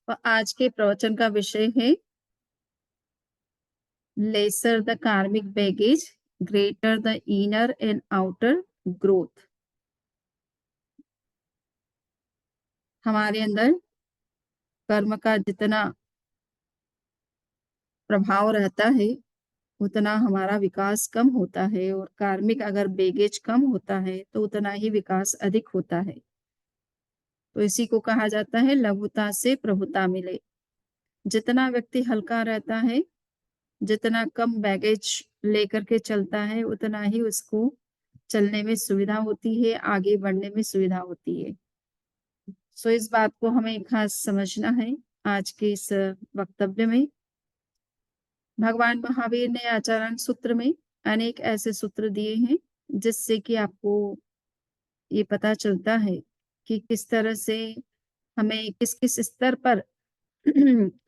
और आज के प्रवचन का विषय है लेसर द कार्मिक baggage, greater the inner and outer growth. हमारे अंदर कर्म का जितना प्रभाव रहता है उतना हमारा विकास कम होता है, और कार्मिक अगर बैगेज कम होता है तो उतना ही विकास अधिक होता है। तो इसी को कहा जाता है लघुता से प्रभुता मिले। जितना व्यक्ति हल्का रहता है, जितना कम बैगेज लेकर के चलता है, उतना ही उसको चलने में सुविधा होती है, आगे बढ़ने में सुविधा होती है। सो इस बात को हमें खास समझना है आज के इस वक्तव्य में। भगवान महावीर ने आचरण सूत्र में अनेक ऐसे सूत्र दिए हैं जिससे कि आपको ये पता चलता है कि किस तरह से हमें किस किस स्तर पर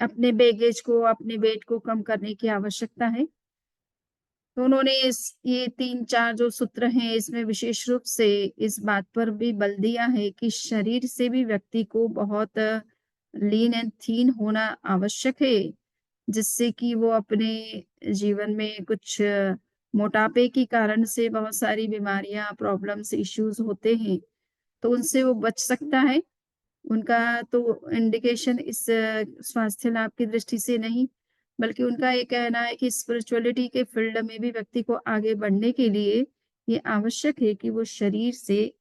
अपने बैगेज को, अपने वेट को कम करने की आवश्यकता है। तो उन्होंने ये 3-4 जो सूत्र हैं इसमें विशेष रूप से इस बात पर भी बल दिया है कि शरीर से भी व्यक्ति को बहुत लीन एंड थीन होना आवश्यक है, जिससे कि वो अपने जीवन में कुछ मोटापे के कारण से बहुत सारी बीमारियां, प्रॉब्लम्स, इश्यूज होते हैं, तो उनसे वो बच सकता है। उनका तो इंडिकेशन इस स्वास्थ्य लाभ की दृष्टि से नहीं, बल्कि उनका ये कहना है कि स्पिरिचुअलिटी के फील्ड में भी व्यक्ति को आगे बढ़ने के लिए ये आवश्यक है कि वो शरीर से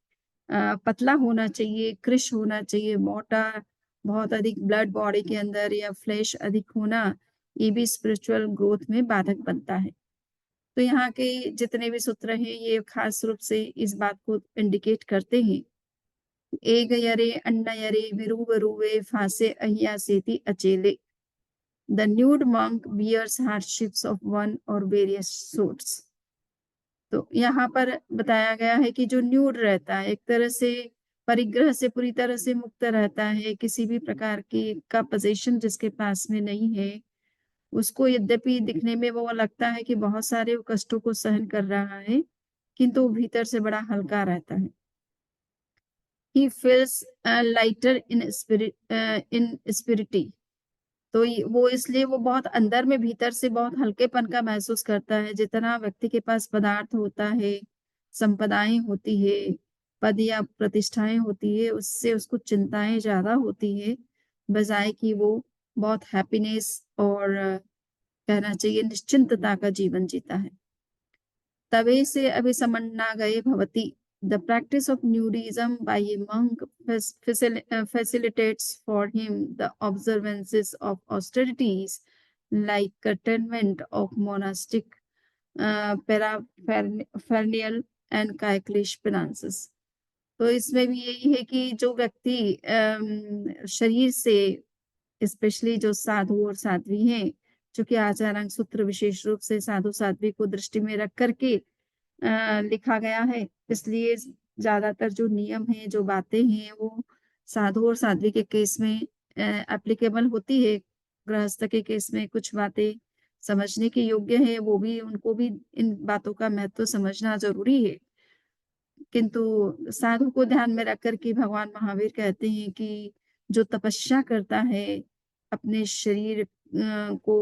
पतला होना चाहिए, कृश होना चाहिए, मोटा, बहुत अधिक ब्लड बॉडी के अंदर या फ्लैश अधिक होना, ये भी स्पिरिचुअल ग्रोथ में बाधक बनता है। तो यहाँ के जितने भी सूत्र हैं ये खास रूप से इस बात को इंडिकेट करते हैं। ಏಗಯರೆ ಅಣ್ಣಯರೆ ವಿರುವರುವೆ Fosse ಅಹಿಯಾಸೇತಿ अचेले। The nude monk bears hardships of one or various sorts। तो यहाँ पर बताया गया है कि जो न्यूड रहता है, एक तरह से परिग्रह से पूरी तरह से मुक्त रहता है, किसी भी प्रकार की का पोजीशन जिसके पास में नहीं है, उसको यद्यपि दिखने में वो लगता है कि बहुत सारे कष्टों को सहन कर रहा है, किंतु वो भीतर से बड़ा हल्का रहता है। He feels lighter in spirity। तो वो इसलिए वो बहुत अंदर में भीतर से बहुत हल्केपन का महसूस करता है। जितना व्यक्ति के पास पदार्थ होता है, संपदाएं होती है, पद या प्रतिष्ठाएं होती है, उससे उसको चिंताएं ज्यादा होती है, बजाय कि वो बहुत हैप्पीनेस और कहना चाहिए निश्चिंतता का जीवन जीता है। तवे से अभिसमन्ना गए भवति। The practice of nudism by a monk facilitates for him the observances of austerities like curtailment of monastic paraphernalia and caecilish penances। तो इसमें भी यही है कि जो व्यक्ति शरीर से, स्पेशली जो साधु और साध्वी हैं, चूंकि आचार्य सूत्र विशेष रूप से साधु साध्वी को दृष्टि में रख करके लिखा गया है, इसलिए ज्यादातर जो नियम है, जो बातें हैं, वो साधु और साध्वी के केस में एप्लीकेबल होती है। गृहस्थ के केस में कुछ बातें समझने के योग्य है, वो भी उनको भी इन बातों का महत्व समझना जरूरी है। किंतु साधु को ध्यान में रख कर के भगवान महावीर कहते हैं कि जो तपस्या करता है, अपने शरीर को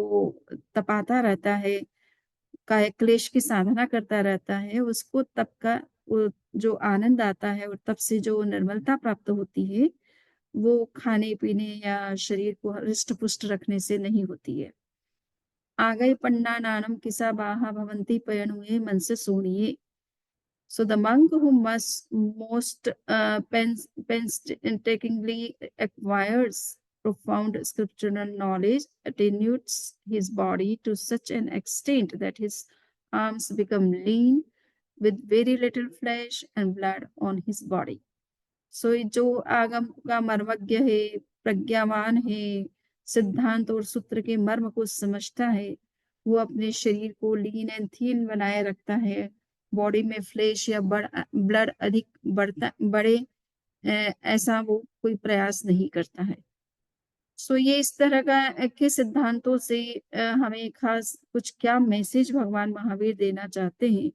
तपाता रहता है, काय क्लेश की साधना करता रहता है, उसको तप का वो जो आनंद आता है और तप से जो निर्मलता प्राप्त होती है, वो खाने पीने या शरीर को हृष्ट पुष्ट रखने से नहीं होती है। आ गए पन्ना नानम किसा बाहा भवंती पयनुए मन से सोनिए। So the monk who must most painstakingly acquires profound scriptural knowledge attenuates his body to such an extent that his arms become lean with very little flesh and blood on his body। So जो आगम का मर्मज्ञ है, प्रज्ञावान है, सिद्धांत और सूत्र के मर्म को समझता है, वो अपने शरीर को लीन एंड थीन बनाए रखता है। बॉडी में फ्लैश या ब्लड अधिक बढ़े ऐसा वो कोई प्रयास नहीं करता है। सो ये इस तरह का के सिद्धांतों से हमें खास कुछ क्या मैसेज भगवान महावीर देना चाहते हैं,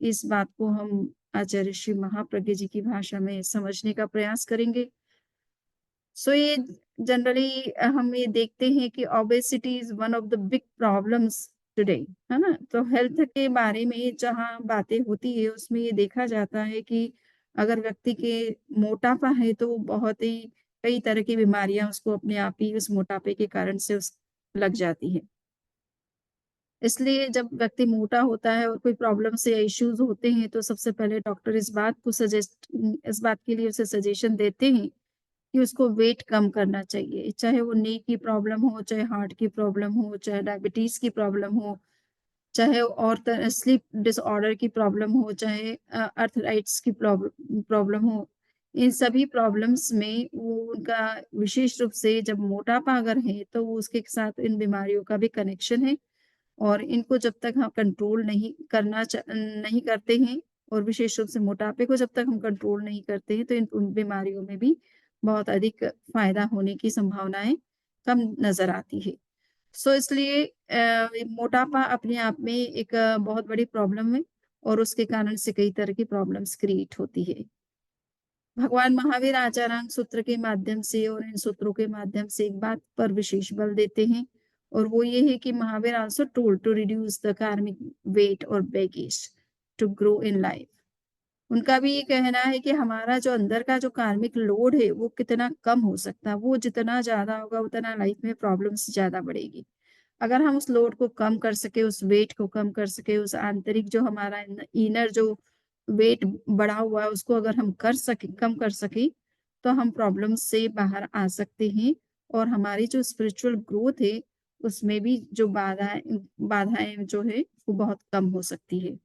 इस बात को हम आचार्य श्री महाप्रज्ञ जी की भाषा में समझने का प्रयास करेंगे। सो ये जनरली हम ये देखते हैं कि obesity is one of the big problems today, है ना? तो हेल्थ के बारे में जहाँ बातें होती है, उसमें ये देखा जाता है कि अगर व्यक्ति के मोटापा है, तो वो बहुत ही कई तरह की बीमारियाँ उसको अपने आप ही उस मोटापे के कारण से उस लग जाती हैं। इसलिए जब व्यक्ति मोटा होता है और कोई प्रॉब्लम्स या इश्यूज़ होते हैं, तो सबसे पहले डॉक्टर इस बात के लिए उसे सजेशन देते हैं कि उसको वेट कम करना चाहिए। चाहे वो नी की प्रॉब्लम हो, चाहे हार्ट की प्रॉब्लम हो, चाहे डायबिटीज़ की प्रॉब्लम हो, चाहे और स्लीप डिसऑर्डर की प्रॉब्लम हो, चाहे आर्थराइटिस की प्रॉब्लम हो। इन सभी प्रॉब्लम्स में वो उनका विशेष रूप से जब मोटापा अगर है, तो वो उसके साथ इन बीमारियों का भी कनेक्शन है। और इनको जब तक हम कंट्रोल नहीं करते हैं और विशेष रूप से मोटापे को जब तक हम कंट्रोल नहीं करते हैं, तो इन उन बीमारियों में भी बहुत अधिक फ़ायदा होने की संभावनाएँ कम नज़र आती है। सो इसलिए मोटापा अपने आप में एक बहुत बड़ी प्रॉब्लम है और उसके कारण से कई तरह की प्रॉब्लम्स क्रिएट होती है। भगवान महावीर आचारांग सूत्र के माध्यम से और इन सूत्रों के माध्यम से एक बात पर विशेष बल देते हैं और वो ये है कि Mahavir also told to reduce the karmic weight और baggage to grow in life. उनका भी ये कहना है कि हमारा जो अंदर का जो कार्मिक लोड है वो कितना कम हो सकता है, वो जितना ज्यादा होगा उतना लाइफ में प्रॉब्लम्स ज्यादा बढ़ेगी। अगर हम उस लोड को कम कर सके, उस वेट को कम कर सके, उस आंतरिक जो हमारा इनर जो वेट बढ़ा हुआ है उसको अगर हम कम कर सके, तो हम प्रॉब्लम से बाहर आ सकते हैं और हमारी जो स्पिरिचुअल ग्रोथ है, उसमें भी जो बाधाएँ बाधाएँ जो है वो बहुत कम हो सकती है।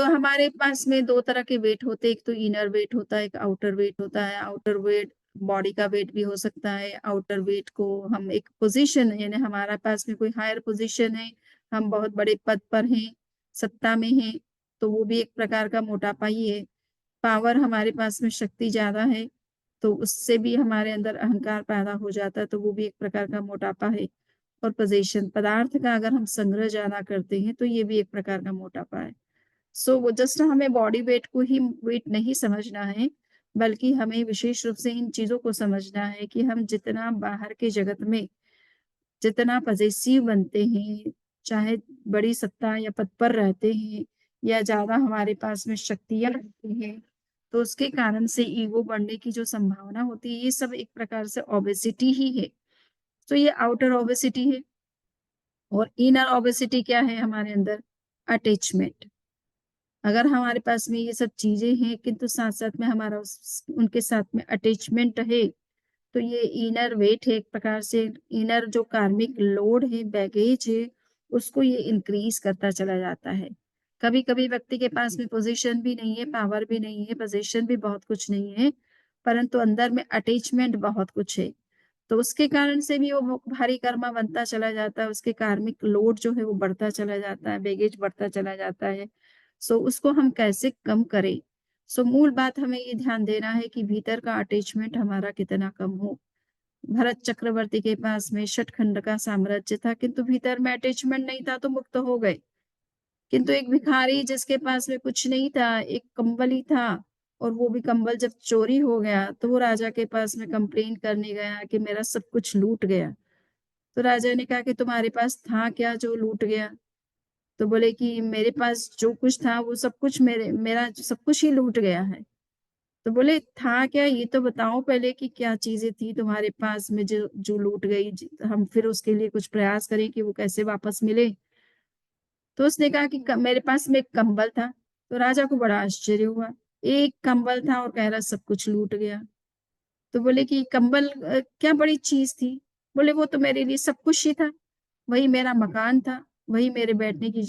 हमारे पास में 2 तरह के वेट होते हैं, एक तो इनर वेट होता है, एक आउटर वेट होता है। आउटर वेट बॉडी का वेट भी हो सकता है। आउटर वेट को हम एक पोज़ीशन यानी हमारे पास में कोई हायर पोज़ीशन है, हम बहुत बड़े पद पर हैं, सत्ता में हैं, तो वो भी एक प्रकार का मोटापा ही है। पावर हमारे पास में शक्ति ज़्यादा है, तो उससे भी हमारे अंदर अहंकार पैदा हो जाता है, तो वो भी एक प्रकार का मोटापा है। और पोज़ीशन पदार्थ का अगर हम संग्रह ज़्यादा करते हैं, तो ये भी एक प्रकार का मोटापा है। वो जस्ट हमें बॉडी वेट को ही वेट नहीं समझना है, बल्कि हमें विशेष रूप से इन चीज़ों को समझना है कि हम जितना बाहर के जगत में जितना पॉसेसिव बनते हैं, चाहे बड़ी सत्ता या पद पर रहते हैं या ज़्यादा हमारे पास में शक्तियाँ होती हैं, तो उसके कारण से ईगो बढ़ने की जो संभावना होती है, ये सब एक प्रकार से ओबेसिटी ही है। तो ये आउटर ओबेसिटी है और इनर ओबेसिटी क्या है हमारे अंदर? अटैचमेंट। अगर हमारे पास में ये सब चीज़ें हैं किंतु साथ-साथ में हमारा उस उनके साथ में अटैचमेंट है, तो ये इनर वेट है एक प्रकार से इनर जो कार्मिक लोड है, बैगेज है, उसको ये इंक्रीज़ करता चला जाता है। कभी-कभी व्यक्ति के पास में पोज़ीशन भी नहीं है, पावर भी नहीं है, पोज़ीशन भी बहुत कुछ नहीं है, परंतु अंदर में अटैचमेंट बहुत कुछ है। तो उसके कारण से भी वो भारी कर्मा बनता चला जाता है, उसके कार्मिक लोड जो है वो बढ़ता चला जाता है, बैगेज बढ़ता चला जाता है। उसको हम कैसे कम करें? मूल बात हमें ये ध्यान देना है कि भीतर का अटैचमेंट हमारा कितना कम हो। भरत चक्रवर्ती के पास में शतखंड का साम्राज्य था, किंतु भीतर में अटैचमेंट नहीं था तो मुक्त हो गए। किंतु एक भिखारी जिसके पास में कुछ नहीं था, एक कंबल ही था और वो भी कंबल जब चोरी हो गया, तो वो राजा के पास में कंप्लेन करने गया कि मेरा सब कुछ लूट गया। तो राजा ने कहा कि तुम्हारे पास था क्या जो लूट गया? तो बोले कि मेरे पास जो कुछ था वो सब कुछ मेरा सब कुछ ही लूट गया है। तो बोले था क्या ये तो बताओ पहले कि क्या चीज़ें थी तुम्हारे पास में जो जो लूट गई? हम फिर उसके लिए कुछ प्रयास करें कि वो कैसे वापस मिले। तो उसने कहा कि मेरे पास में एक कंबल था। तो राजा को बड़ा आश्चर्य हुआ। एक कंबल था और कह रहा सब कुछ लूट गया। तो बोले कि कंबल क्या बड़ी चीज़ थी? बोले वो तो मेरे लिए सब कुछ ही था। वही मेरा मकान था, वही मेरे बैठने की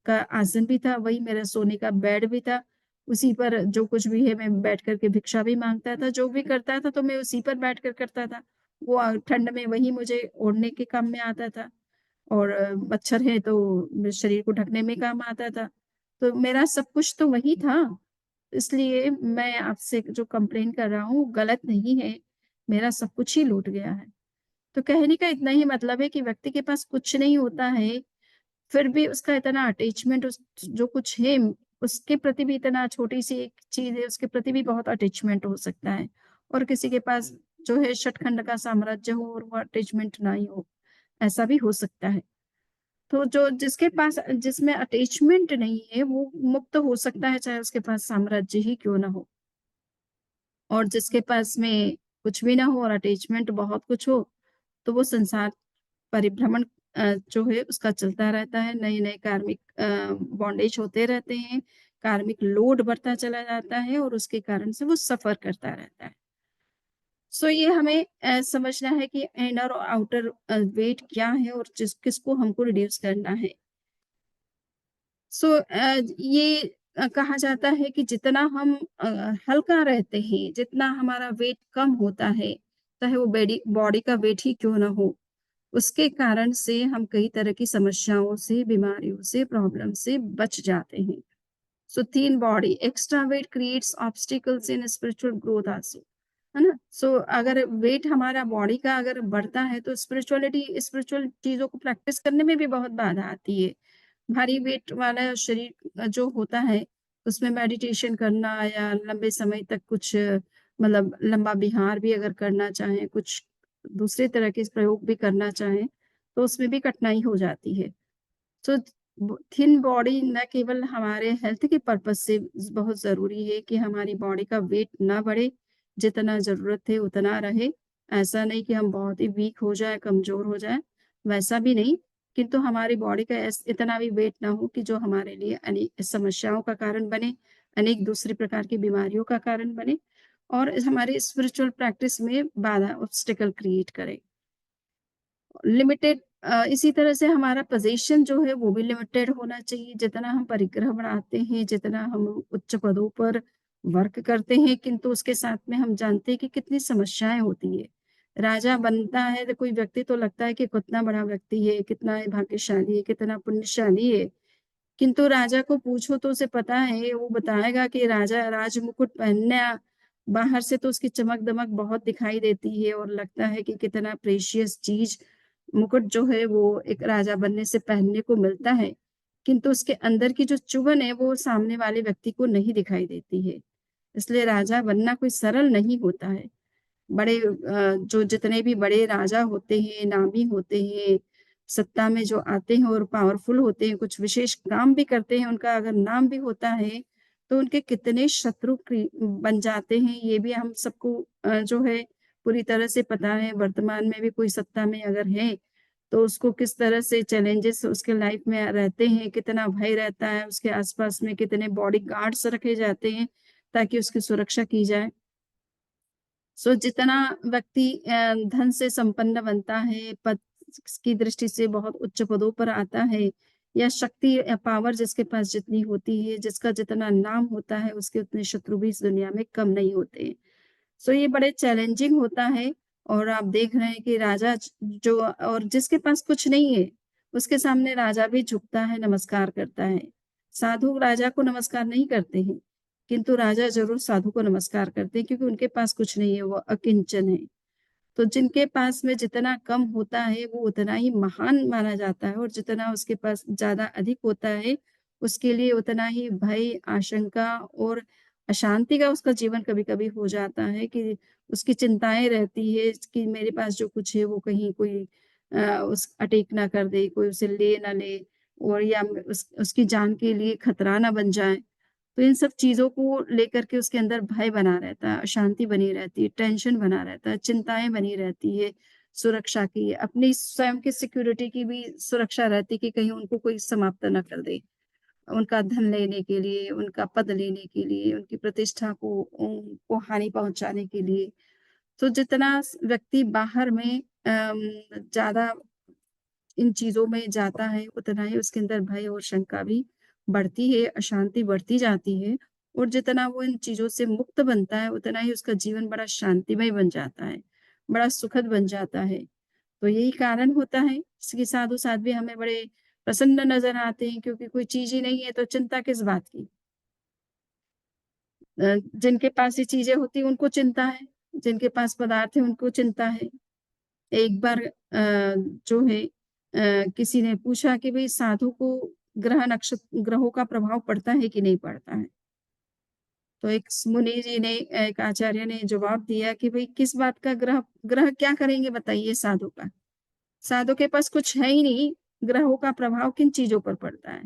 का आसन भी था, वही मेरा सोने का बेड भी था। उसी पर जो कुछ भी है मैं बैठ कर के भिक्षा भी माँगता था, जो भी करता था तो मैं उसी पर बैठ कर करता था। वो ठंड में वही मुझे ओढ़ने के काम में आता था और मच्छर है तो मेरे शरीर को ढकने में काम आता था। तो मेरा सब कुछ तो वही था। इसलिए मैं आपसे जो कंप्लेन कर रहा हूँ गलत नहीं है, मेरा सब कुछ ही लूट गया है। तो कहने का इतना ही मतलब है कि व्यक्ति के पास कुछ नहीं होता है, फिर भी उसका इतना अटैचमेंट उस जो कुछ है, उसके प्रति भी इतना छोटी-सी एक चीज़ है, उसके प्रति भी बहुत अटैचमेंट हो सकता है। और किसी के पास जो है शतखंड का साम्राज्य हो और वो अटैचमेंट ना ही हो, ऐसा भी हो सकता है। तो जो जिसके पास जिसमें अटैचमेंट नहीं है, वो मुक्त हो सकता है, चाहे उसके पास साम्राज्य ही क्यों ना हो। और जिसके पास में कुछ भी ना हो और अटैचमेंट बहुत कुछ हो, तो वो संसार परिभ्रमण जो है उसका चलता रहता है, नए-नए कार्मिक बॉन्डेज होते रहते हैं, कार्मिक लोड बढ़ता चला जाता है और उसके कारण से वो सफ़र करता रहता है। सो ये हमें समझना है कि इनर और आउटर वेट क्या है और किसको हमको रिड्यूस करना है। सो ये कहा जाता है कि जितना हम हल्का रहते हैं, जितना हमारा वेट कम होता है, चाहे वो बेडी बॉडी का वेट ही क्यों ना हो, उसके कारण से हम कई तरह की समस्याओं से, बीमारियों से, प्रॉब्लम से बच जाते हैं। So thin body, extra weight creates obstacles in spiritual growth also, है ना? सो अगर वेट हमारा बॉडी का अगर बढ़ता है, तो स्पिरिचुअल चीज़ों को प्रैक्टिस करने में भी बहुत बाधा आती है। भारी वेट वाला शरीर जो होता है, उसमें मेडिटेशन करना या लंबे समय तक कुछ मतलब लंबा विहार भी अगर करना चाहें, कुछ दूसरे तरह के प्रयोग भी करना चाहें, तो उसमें भी कठिनाई हो जाती है। तो थिन बॉडी न केवल हमारे हेल्थ के पर्पज़ से बहुत ज़रूरी है कि हमारी बॉडी का वेट ना बढ़े, जितना ज़रूरत है उतना रहे। ऐसा नहीं कि हम बहुत ही वीक हो जाएँ, कमज़ोर हो जाएँ, वैसा भी नहीं, किंतु हमारी बॉडी का इतना भी वेट ना हो कि जो हमारे लिए अनेक समस्याओं का कारण बने, अनेक दूसरी प्रकार की बीमारियों का कारण बने और हमारे स्पिरिचुअल प्रैक्टिस में बाधा ऑब्स्टेकल क्रिएट करे। लिमिटेड इसी तरह से हमारा पोज़ीशन जो है वो भी लिमिटेड होना चाहिए। जितना हम परिग्रह बढ़ाते हैं, जितना हम उच्च पदों पर वर्क करते हैं, किंतु उसके साथ में हम जानते हैं कि कितनी समस्याएँ होती हैं। राजा बनता है तो कोई व्यक्ति तो लगता है कि कितना बड़ा व्यक्ति है, कितना भाग्यशाली है, कितना पुण्यशाली है। किंतु राजा को पूछो तो उसे पता है, वो बताएगा कि राजा राजमुकुट पहनना बाहर से तो उसकी चमक-दमक बहुत दिखाई देती है और लगता है कि कितना प्रेशियस चीज़ मुकुट जो है वो एक राजा बनने से पहनने को मिलता है। किंतु उसके अंदर की जो चुभन है वो सामने वाले व्यक्ति को नहीं दिखाई देती है। इसलिए राजा बनना कोई सरल नहीं होता है। बड़े जो जितने भी बड़े राजा होते हैं, नामी होते हैं, सत्ता में जो आते हैं और पावरफुल होते हैं, कुछ विशेष काम भी करते हैं, उनका अगर नाम भी होता है, तो उनके कितने शत्रु बन जाते हैं, ये भी हम सबको जो है पूरी तरह से पता है। वर्तमान में भी कोई सत्ता में अगर है, तो उसको किस तरह से चैलेंजेस उसके लाइफ में रहते हैं, कितना भय रहता है, उसके आस-पास में कितने बॉडीगार्ड्स रखे जाते हैं, ताकि उसकी सुरक्षा की जाए। सो जितना व्यक्ति धन से संपन्न बनता है, पद की दृष्टि से बहुत उच्च पदों पर आता है या शक्ति या पावर जिसके पास जितनी होती है, जिसका जितना नाम होता है, उसके उतने शत्रु भी इस दुनिया में कम नहीं होते हैं। सो ये बड़े चैलेंजिंग होता है और आप देख रहे हैं कि राजा जो और जिसके पास कुछ नहीं है, उसके सामने राजा भी झुकता है, नमस्कार करता है। साधु राजा को नमस्कार नहीं करते हैं, किंतु राजा ज़रूर साधु को नमस्कार करते हैं क्योंकि उनके पास कुछ नहीं है, वो अकिंचन है। तो जिनके पास में जितना कम होता है, वो उतना ही महान माना जाता है और जितना उसके पास ज़्यादा अधिक होता है, उसके लिए उतना ही भय, आशंका और अशांति का उसका जीवन कभी-कभी हो जाता है कि उसकी चिंताएँ रहती है कि मेरे पास जो कुछ है वो कहीं कोई उस अटेक ना कर दे, कोई उसे ले ना ले और या उसकी जान के लिए खतरा ना बन जाए। तो इन सब चीज़ों को लेकर के उसके अंदर भय बना रहता है, अशांति बनी रहती है, टेंशन बना रहता है, चिंताएँ बनी रहती है, सुरक्षा की, अपनी स्वयं की सिक्योरिटी की भी सुरक्षा रहती है कि कहीं उनको कोई समाप्त ना कर दे। उनका धन लेने के लिए, उनका पद लेने के लिए, उनकी प्रतिष्ठा को हानि पहुँचाने के लिए। तो जितना व्यक्ति बाहर में ज़्यादा इन चीज़ों में जाता है, उतना ही उसके अंदर भय और शंका भी बढ़ती है, अशांति बढ़ती जाती है और जितना वो इन चीज़ों से मुक्त बनता है, उतना ही उसका जीवन बड़ा शांतिमय बन जाता है, बड़ा सुखद बन जाता है। तो यही कारण होता है कि साधु-साध्वी भी हमें बड़े प्रसन्न नज़र आते हैं क्योंकि कोई चीज़ ही नहीं है तो चिंता किस बात की? जिनके पास ये चीज़ें होती हैं उनको चिंता है, जिनके पास पदार्थ है उनको चिंता है। एक बार जो है किसी ने पूछा कि भई साधु को ग्रहों का प्रभाव पड़ता है कि नहीं पड़ता है? तो एक मुनि जी ने एक आचार्य ने जवाब दिया कि भई किस बात का ग्रह ग्रह क्या करेंगे बताइए साधु का? साधु के पास कुछ है ही नहीं, ग्रहों का प्रभाव किन चीज़ों पर पड़ता है?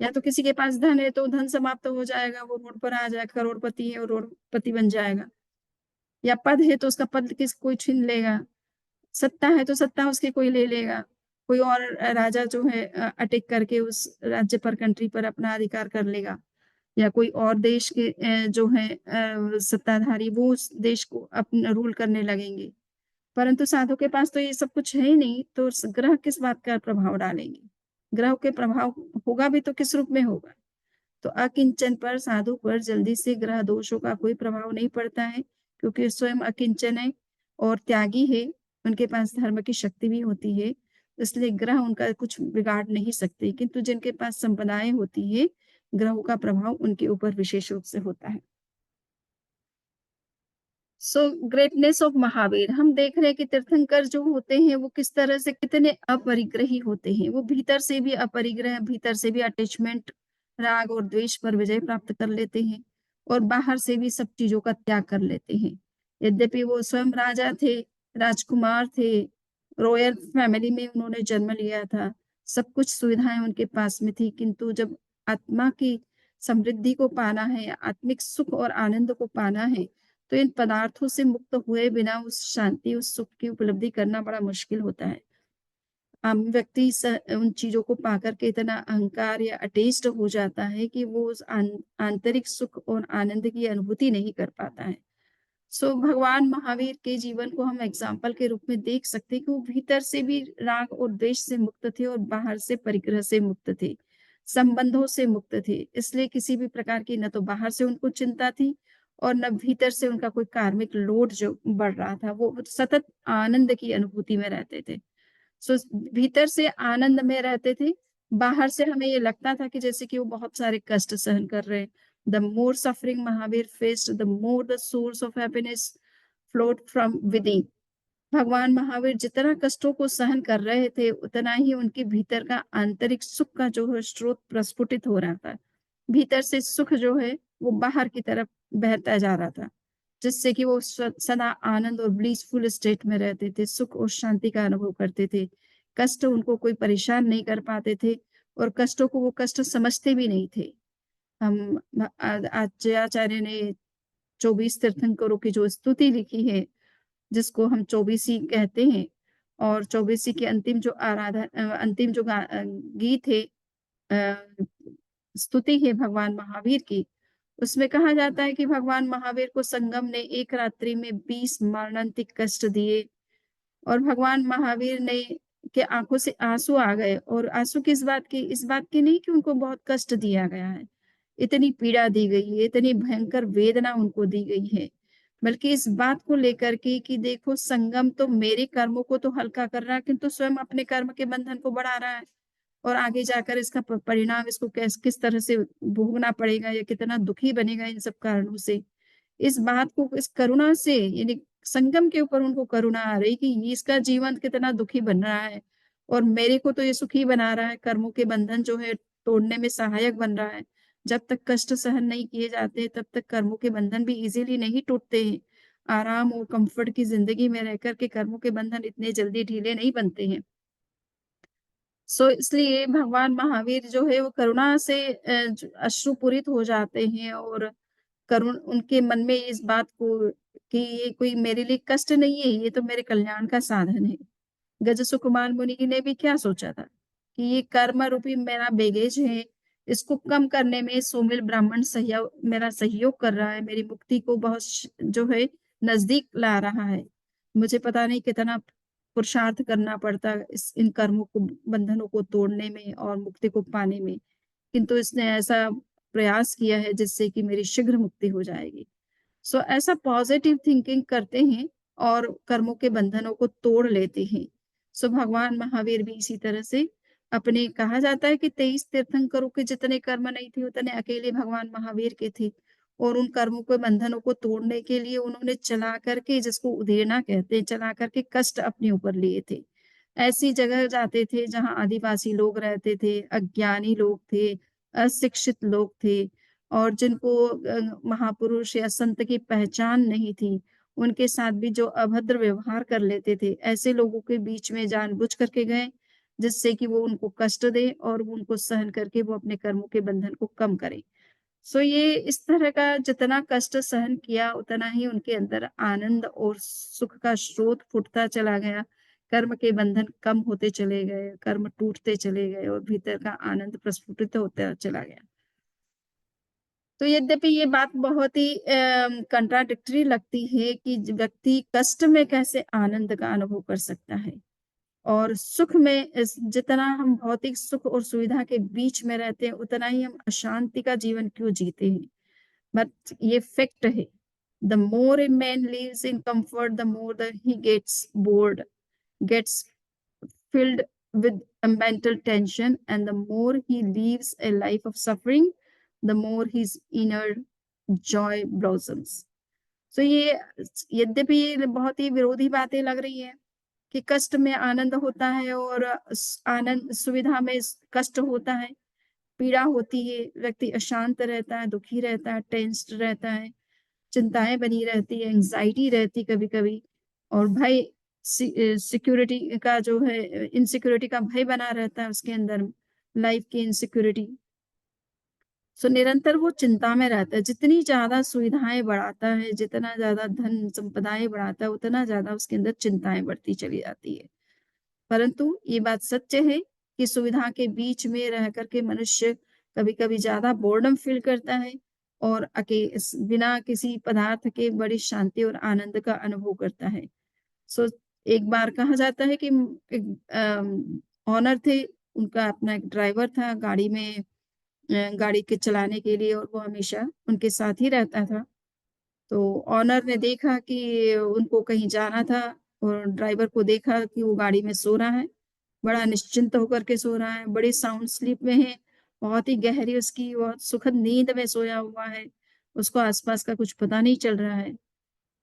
या तो किसी के पास धन है तो धन समाप्त हो जाएगा, वो रोड पर आ जाएगा, करोड़पति है, वो रोडपति बन जाएगा। या पद है तो उसका पद कोई छीन लेगा। सत्ता है तो सत्ता उसकी कोई ले लेगा। कोई और राजा जो है अटैक करके उस राज्य पर, कंट्री पर अपना अधिकार कर लेगा। या कोई और देश के जो है सत्ताधारी वो उस देश को अपना रूल करने लगेंगे। परंतु साधु के पास तो ये सब कुछ है ही नहीं, तो ग्रह किस बात का प्रभाव डालेंगे? ग्रह के प्रभाव होगा भी तो किस रूप में होगा? तो अकिंचन पर, साधु पर जल्दी से ग्रह दोषों का कोई प्रभाव नहीं पड़ता है, क्योंकि स्वयं अकिंचन है और त्यागी है, उनके पास धर्म की शक्ति भी होती है, इसलिए ग्रह उनका कुछ बिगाड़ नहीं सकते। किंतु जिनके पास संपदाएँ होती है, ग्रहों का प्रभाव उनके ऊपर विशेष रूप से होता है। सो ग्रेटनेस ऑफ महावीर, हम देख रहे हैं कि तीर्थंकर जो होते हैं वो किस तरह से कितने अपरिग्रही होते हैं। वो भीतर से भी अपरिग्रह, भीतर से भी अटैचमेंट, राग और द्वेष पर विजय प्राप्त कर लेते हैं और बाहर से भी सब चीजों का त्याग कर लेते हैं। यद्यपि वो स्वयं राजा थे, राजकुमार थे, रॉयल फैमिली में उन्होंने जन्म लिया था, सब कुछ सुविधाएं उनके पास में थी, किंतु जब आत्मा की समृद्धि को पाना है, आत्मिक सुख और आनंद को पाना है, तो इन पदार्थों से मुक्त हुए बिना उस शांति, उस सुख की उपलब्धि करना बड़ा मुश्किल होता है। आम व्यक्ति उन चीज़ों को पाकर के इतना अहंकार या अटैच्ड हो जाता है कि वो उस आंतरिक सुख और आनंद की अनुभूति नहीं कर पाता है। सो भगवान महावीर के जीवन को हम एग्जाम्पल के रूप में देख सकते हैं कि वो भीतर से भी राग और द्वेष से मुक्त थे और बाहर से परिग्रह से मुक्त थे, संबंधों से मुक्त थे। इसलिए किसी भी प्रकार की न तो बाहर से उनको चिंता थी और न भीतर से उनका कोई कार्मिक लोड जो बढ़ रहा था। वो सतत आनंद की अनुभूति में रहते थे। सो भीतर से आनंद में रहते थे। बाहर से हमें ये लगता था कि जैसे कि वो बहुत सारे कष्ट सहन कर रहे हैं। The more suffering Mahavir faced, the more the source of happiness flowed from within. भगवान महावीर जितना कष्टों को सहन कर रहे थे, उतना ही उनके भीतर का आंतरिक सुख का जो है स्रोत प्रस्फुटित हो रहा था। भीतर से सुख जो है, वो बाहर की तरफ बहता जा रहा था, जिससे कि वो सदा आनंद और ब्लिसफुल स्टेट में रहते थे, सुख और शांति का अनुभव करते थे। कष्ट उनको कोई परेशान नहीं कर पाते थे और कष्टों को वो कष्ट समझते भी नहीं थे। हम आचार्य ने 24 तीर्थंकरों की जो स्तुति लिखी है, जिसको हम चौबीसी कहते हैं, और चौबीसी के अंतिम जो अंतिम जो गीत है, अ, स्तुति है भगवान महावीर की, उसमें कहा जाता है कि भगवान महावीर को संगम ने एक रात्रि में 20 मरणांतिक कष्ट दिए और भगवान महावीर ने के आँखों से आँसू आ गए, और आँसू किस बात की? इस बात की नहीं कि उनको बहुत कष्ट दिया गया है, इतनी पीड़ा दी गई है, इतनी भयंकर वेदना उनको दी गई है, बल्कि इस बात को लेकर के कि देखो संगम तो मेरे कर्मों को तो हल्का कर रहा है, किंतु स्वयं अपने कर्म के बंधन को बढ़ा रहा है और आगे जाकर इसका परिणाम इसको किस तरह से भोगना पड़ेगा या कितना दुखी बनेगा इन सब कारणों से। इस बात को, इस करुणा से, यानी संगम के ऊपर उनको करुणा आ रही कि ये इसका जीवन कितना दुखी बन रहा है और मेरे को तो ये सुखी बना रहा है, कर्मों के बंधन जो है तोड़ने में सहायक बन रहा है। जब तक कष्ट सहन नहीं किए जाते, तब तक कर्मों के बंधन भी इजीली नहीं टूटते हैं। आराम और कंफर्ट की जिंदगी में रह कर के कर्मों के बंधन इतने जल्दी ढीले नहीं बनते हैं। सो इसलिए भगवान महावीर जो है वो करुणा से अश्रुपूरित हो जाते हैं और करुण उनके मन में इस बात को कि ये कोई मेरे लिए कष्ट नहीं है, ये तो मेरे कल्याण का साधन है। गज सुकुमार मुनि ने भी क्या सोचा था कि ये कर्म रूपी मेरा बैगेज है, इसको कम करने में सोमिल ब्राह्मण सहयोग मेरा सहयोग कर रहा है, मेरी मुक्ति को बहुत जो है नजदीक ला रहा है। मुझे पता नहीं कितना पुरुषार्थ करना पड़ता इस इन कर्मों को, बंधनों को तोड़ने में और मुक्ति को पाने में, किंतु इसने ऐसा प्रयास किया है जिससे कि मेरी शीघ्र मुक्ति हो जाएगी। सो ऐसा पॉजिटिव थिंकिंग करते हैं और कर्मों के बंधनों को तोड़ लेते हैं। सो भगवान महावीर भी इसी तरह से अपने, कहा जाता है कि 23 तीर्थंकरों के जितने कर्म नहीं थे, उतने अकेले भगवान महावीर के थे और उन कर्मों के बंधनों को तोड़ने के लिए उन्होंने चला करके, जिसको उधेड़ना कहते हैं, चला करके कष्ट अपने ऊपर लिए थे। ऐसी जगह जाते थे जहाँ आदिवासी लोग रहते थे, अज्ञानी लोग थे, अशिक्षित लोग थे और जिनको महापुरुष या संत की पहचान नहीं थी, उनके साथ भी जो अभद्र व्यवहार कर लेते थे, ऐसे लोगों के बीच में जानबूझ करके गए, जिससे कि वो उनको कष्ट दें और वो उनको सहन करके वो अपने कर्मों के बंधन को कम करें। सो ये इस तरह का जितना कष्ट सहन किया, उतना ही उनके अंदर आनंद और सुख का स्रोत फूटता चला गया। कर्म के बंधन कम होते चले गए, कर्म टूटते चले गए और भीतर का आनंद प्रस्फुटित होता चला गया। तो यद्यपि ये बात बहुत ही कंट्राडिक्टरी लगती है कि व्यक्ति कष्ट में कैसे आनंद का अनुभव कर सकता है और सुख में जितना हम भौतिक सुख और सुविधा के बीच में रहते हैं, उतना ही हम अशांति का जीवन क्यों जीते हैं। बट ये फैक्ट है। The more a man lives in comfort, the more the he gets bored, gets filled with a mental tension, and the more he lives a life of suffering, the more his inner joy blossoms. So ये यद्यपि ये बहुत ही विरोधी बातें लग रही हैं कि कष्ट में आनंद होता है और आनंद सुविधा में कष्ट होता है, पीड़ा होती है, व्यक्ति अशांत रहता है, दुखी रहता है, टेंस्ड रहता है, चिंताएँ बनी रहती है, एंग्ज़ायटी रहती कभी-कभी और भय सिक्योरिटी का जो है इनसिक्योरिटी का भय बना रहता है उसके अंदर, लाइफ़ की इनसिक्योरिटी। सो निरंतर वो चिंता में रहता है। जितनी ज़्यादा सुविधाएँ बढ़ाता है, जितना ज़्यादा धन संपदाएँ बढ़ाता है, उतना ज़्यादा उसके अंदर चिंताएँ बढ़ती चली जाती है। परंतु ये बात सत्य है कि सुविधा के बीच में रह कर के मनुष्य कभी-कभी ज़्यादा बोर्डम फ़ील करता है और बिना किसी पदार्थ के बड़ी शांति और आनंद का अनुभव करता है। सो एक बार कहा जाता है कि एक ओनर थे, उनका अपना एक ड्राइवर था गाड़ी में गाड़ी के चलाने के लिए और वो हमेशा उनके साथ ही रहता था। तो ओनर ने देखा कि उनको कहीं जाना था और ड्राइवर को देखा कि वो गाड़ी में सो रहा है, बड़ा निश्चिंत होकर के सो रहा है, बड़ी साउंड स्लीप में है, बहुत ही गहरी उसकी बहुत सुखद नींद में सोया हुआ है, उसको आस-पास का कुछ पता नहीं चल रहा है।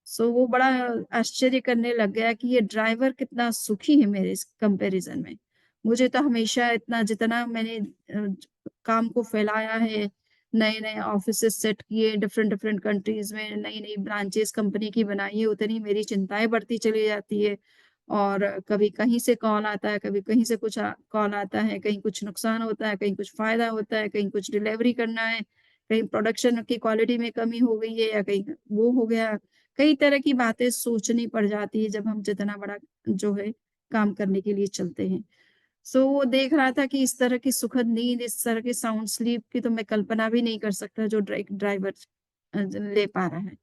सो वो बड़ा आश्चर्य करने लग गया कि ये ड्राइवर कितना सुखी है मेरे इस कंपैरिज़न में। मुझे तो हमेशा इतना जितना मैंने काम को फैलाया है, नए-नए ऑफ़िसेज़ सेट किए, डिफ़रेंट-डिफ़रेंट कंट्रीज़ में नई-नई ब्रांचेज़ कंपनी की बनाई है, उतनी मेरी चिंताएँ बढ़ती चली जाती है। और कभी कहीं से कॉल आता है, कभी कहीं से कुछ कॉल आता है, कहीं कुछ नुकसान होता है, कहीं कुछ फ़ायदा होता है, कहीं कुछ डिलीवरी करना है, कहीं प्रोडक्शन की क्वालिटी में कमी हो गई है या कहीं वो हो गया। कई तरह की बातें सोचनी पड़ जाती है जब हम जितना बड़ा जो है काम करने के लिए चलते हैं। सो वो देख रहा था कि इस तरह की सुखद नींद, इस तरह की साउंड स्लीप की तो मैं कल्पना भी नहीं कर सकता जो ड्राइवर ले पा रहा है।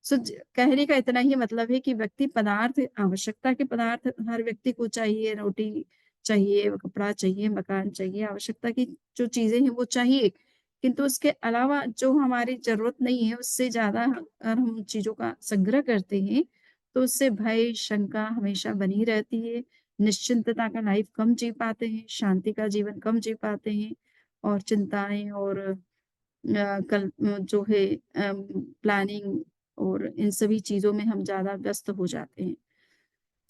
सो कहने का इतना ही मतलब है कि व्यक्ति पदार्थ आवश्यकता के पदार्थ हर व्यक्ति को चाहिए, रोटी चाहिए, कपड़ा चाहिए, मकान चाहिए, आवश्यकता की जो चीज़ें हैं वो चाहिए। किंतु उसके अलावा जो हमारी ज़रूरत नहीं है उससे ज़्यादा अगर हम चीज़ों का संग्रह करते हैं, तो उससे भय, शंका हमेशा बनी रहती है। निश्चिंतता का लाइफ़ कम जी पाते हैं, शांति का जीवन कम जी पाते हैं और चिंताएँ और जो है प्लानिंग और इन सभी चीज़ों में हम ज़्यादा व्यस्त हो जाते हैं।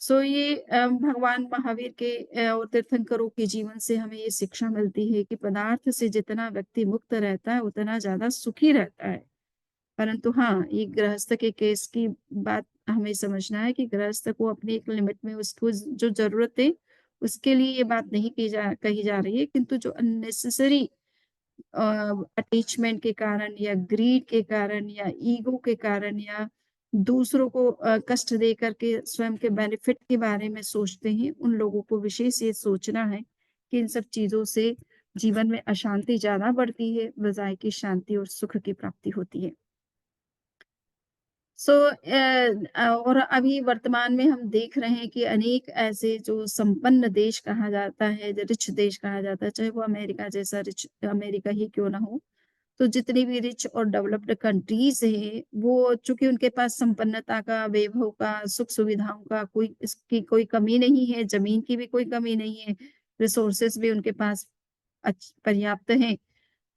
सो ये भगवान महावीर के और तीर्थंकरों के जीवन से हमें ये शिक्षा मिलती है कि पदार्थ से जितना व्यक्ति मुक्त रहता है, उतना ज़्यादा सुखी रहता है। परंतु हाँ, ये गृहस्थ के केस की बात हमें समझना है कि गृहस्थ को अपनी एक लिमिट में उसको जो ज़रूरत है, उसके लिए ये बात नहीं कही जा रही है, किंतु जो अननेसेसरी अटैचमेंट के कारण या ग्रीड के कारण या ईगो के कारण या दूसरों को कष्ट दे करके स्वयं के बेनिफिट के बारे में सोचते हैं, उन लोगों को विशेष ये सोचना है कि इन सब चीज़ों से जीवन में अशांति ज़्यादा बढ़ती है, बजाए कि शांति और सुख की प्राप्ति होती है। सो और अभी वर्तमान में हम देख रहे हैं कि अनेक ऐसे जो संपन्न देश कहा जाता है, जो रिच देश कहा जाता है, चाहे वो अमेरिका जैसा रिच अमेरिका ही क्यों ना हो, तो जितनी भी रिच और डेवलप्ड कंट्रीज़ हैं, वो चूँकि उनके पास संपन्नता का, वैभव का, सुख-सुविधाओं का कोई इसकी कोई कमी नहीं है, ज़मीन की भी कोई कमी नहीं है, रिसोर्सेज़ भी उनके पास पर्याप्त हैं।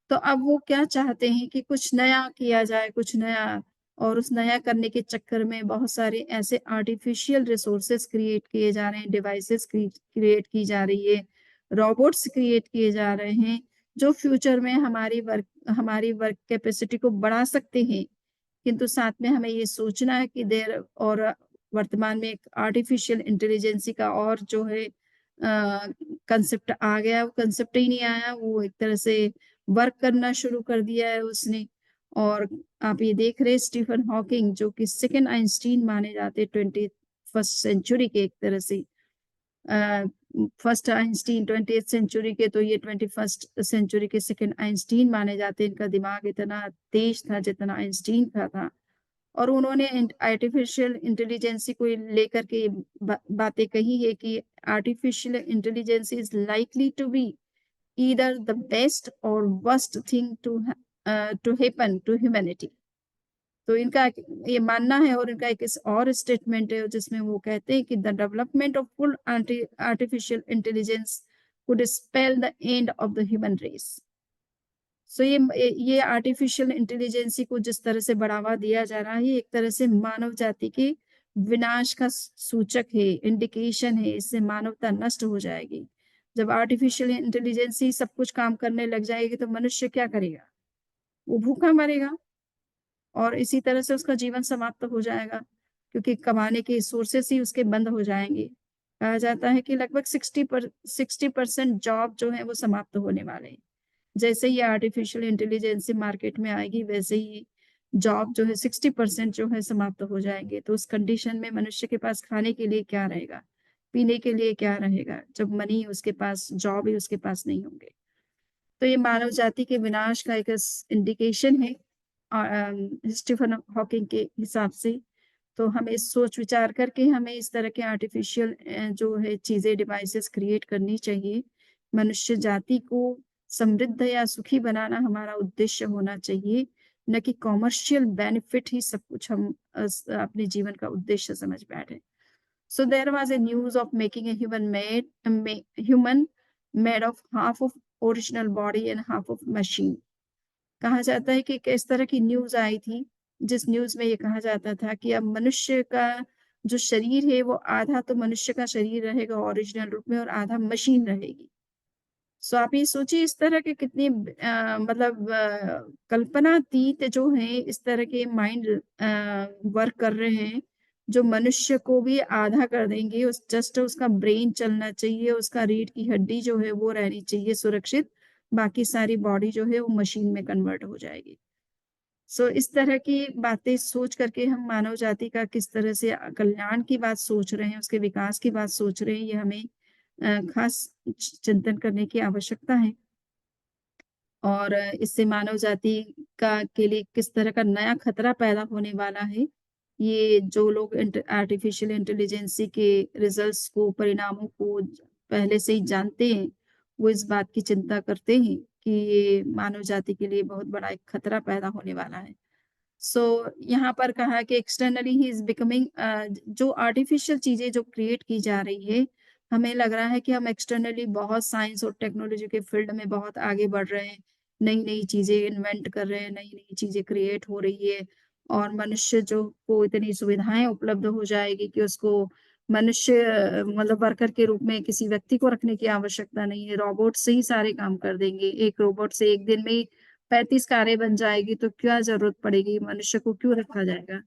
तो अब वो क्या चाहते हैं कि कुछ नया किया जाए, कुछ नया और उस नया करने के चक्कर में बहुत सारे ऐसे आर्टिफ़िशियल रिसोर्सेज़ क्रिएट किए जा रहे हैं, डिवाइसेज़ क्रिएट की जा रही है, रोबोट्स क्रिएट किए जा रहे हैं, जो फ्यूचर में हमारी वर्क कैपेसिटी को बढ़ा सकते हैं। किंतु साथ में हमें ये सोचना है कि और वर्तमान में एक आर्टिफिशियल इंटेलिजेंसी का और जो है कंसेप्ट आ गया, वो कंसेप्ट ही नहीं आया, वो एक तरह से वर्क करना शुरू कर दिया है उसने। और आप ये देख रहे हैं स्टीफन हॉकिंग जो कि सेकंड आइंस्टीन माने जाते हैं 21st सेंचुरी के एक तरह से। अ, फर्स्ट आइंस्टीन 20th सेंचुरी के, तो ये 21st सेंचुरी के सेकंड आइंस्टीन माने जाते हैं। इनका दिमाग इतना तेज था जितना आइंस्टीन का था। और उन्होंने आर्टिफिशियल इंटेलिजेंसी को लेकर के बातें कही है कि artificial intelligence is likely to be either the best और worst thing to happen to humanity. तो इनका ये मानना है, और इनका एक और स्टेटमेंट है जिसमें वो कहते हैं कि the development of full artificial intelligence could spell the end of the human race. So ये आर्टिफिशियल इंटेलिजेंसी को जिस तरह से बढ़ावा दिया जा रहा है, ये एक तरह से मानव जाति के विनाश का सूचक है, इंडिकेशन है। इससे मानवता नष्ट हो जाएगी। जब आर्टिफिशियल इंटेलिजेंसी सब कुछ काम करने लग जाएगी तो मनुष्य क्या करेगा? वो भूखा मरेगा और इसी तरह से उसका जीवन समाप्त हो जाएगा, क्योंकि कमाने के सोर्सेस ही उसके बंद हो जाएंगे। कहा जाता है कि लगभग 60% जॉब जो है वो समाप्त होने वाले हैं। जैसे ही आर्टिफिशियल इंटेलिजेंस मार्केट में आएगी, वैसे ही जॉब जो है 60% जो है समाप्त हो जाएंगे। तो उस कंडीशन में मनुष्य के पास खाने के लिए क्या रहेगा, पीने के लिए क्या रहेगा, जब मनी उसके पास, जॉब ही उसके पास नहीं होंगे। तो ये मानव जाति के विनाश का एक इंडिकेशन है स्टीफन हॉकिंग के हिसाब से। तो हमें सोच विचार करके हमें इस तरह के आर्टिफिशियल जो है चीजें, डिवाइसेस क्रिएट करनी चाहिए। मनुष्य जाति को समृद्ध या सुखी बनाना हमारा उद्देश्य होना चाहिए, न कि कॉमर्शियल बेनिफिट ही सब कुछ हम अपने जीवन का उद्देश्य समझ बैठे। So there was a news of making a human made of half of original body and half of machine। कहा जाता है कि किस तरह की न्यूज़ आई थी, जिस न्यूज़ में ये कहा जाता था कि अब मनुष्य का जो शरीर है वो आधा तो मनुष्य का शरीर रहेगा ओरिजिनल रूप में और आधा मशीन रहेगी। सो आप ये सोचिए इस तरह के कितनी मतलब कल्पनातीत जो है इस तरह के माइंड वर्क कर रहे हैं, जो मनुष्य को भी आधा कर देंगे। उस जस्ट उसका ब्रेन चलना चाहिए, उसका रीढ़ की हड्डी जो है वो रहनी चाहिए सुरक्षित, बाकी सारी बॉडी जो है वो मशीन में कन्वर्ट हो जाएगी। सो इस तरह की बातें सोच करके हम मानव जाति का किस तरह से कल्याण की बात सोच रहे हैं, उसके विकास की बात सोच रहे हैं, ये हमें खास चिंतन करने की आवश्यकता है। और इससे मानव जाति का के लिए किस तरह का नया खतरा पैदा होने वाला है, ये जो लोग आर्टिफिशियल इंटेलिजेंसी के रिजल्ट्स को, परिणामों को पहले से ही जानते हैं, वो इस बात की चिंता करते हैं कि ये मानव जाति के लिए बहुत बड़ा एक खतरा पैदा होने वाला है। सो यहाँ पर कहा कि एक्सटर्नली ही इज बिकमिंग, जो आर्टिफिशियल चीजें जो क्रिएट की जा रही है, हमें लग रहा है कि हम एक्सटर्नली बहुत साइंस और टेक्नोलॉजी के फील्ड में बहुत आगे बढ़ रहे हैं, नई नई चीजें इन्वेंट कर रहे हैं, नई नई चीजें क्रिएट हो रही है। और मनुष्य जो को इतनी सुविधाएं उपलब्ध हो जाएगी कि उसको मनुष्य मतलब वर्कर के रूप में किसी व्यक्ति को रखने की आवश्यकता नहीं है। रोबोट से ही सारे काम कर देंगे। एक रोबोट से एक दिन में ही 35 कारें बन जाएगी, तो क्या ज़रूरत पड़ेगी? मनुष्य को क्यों रखा जाएगा?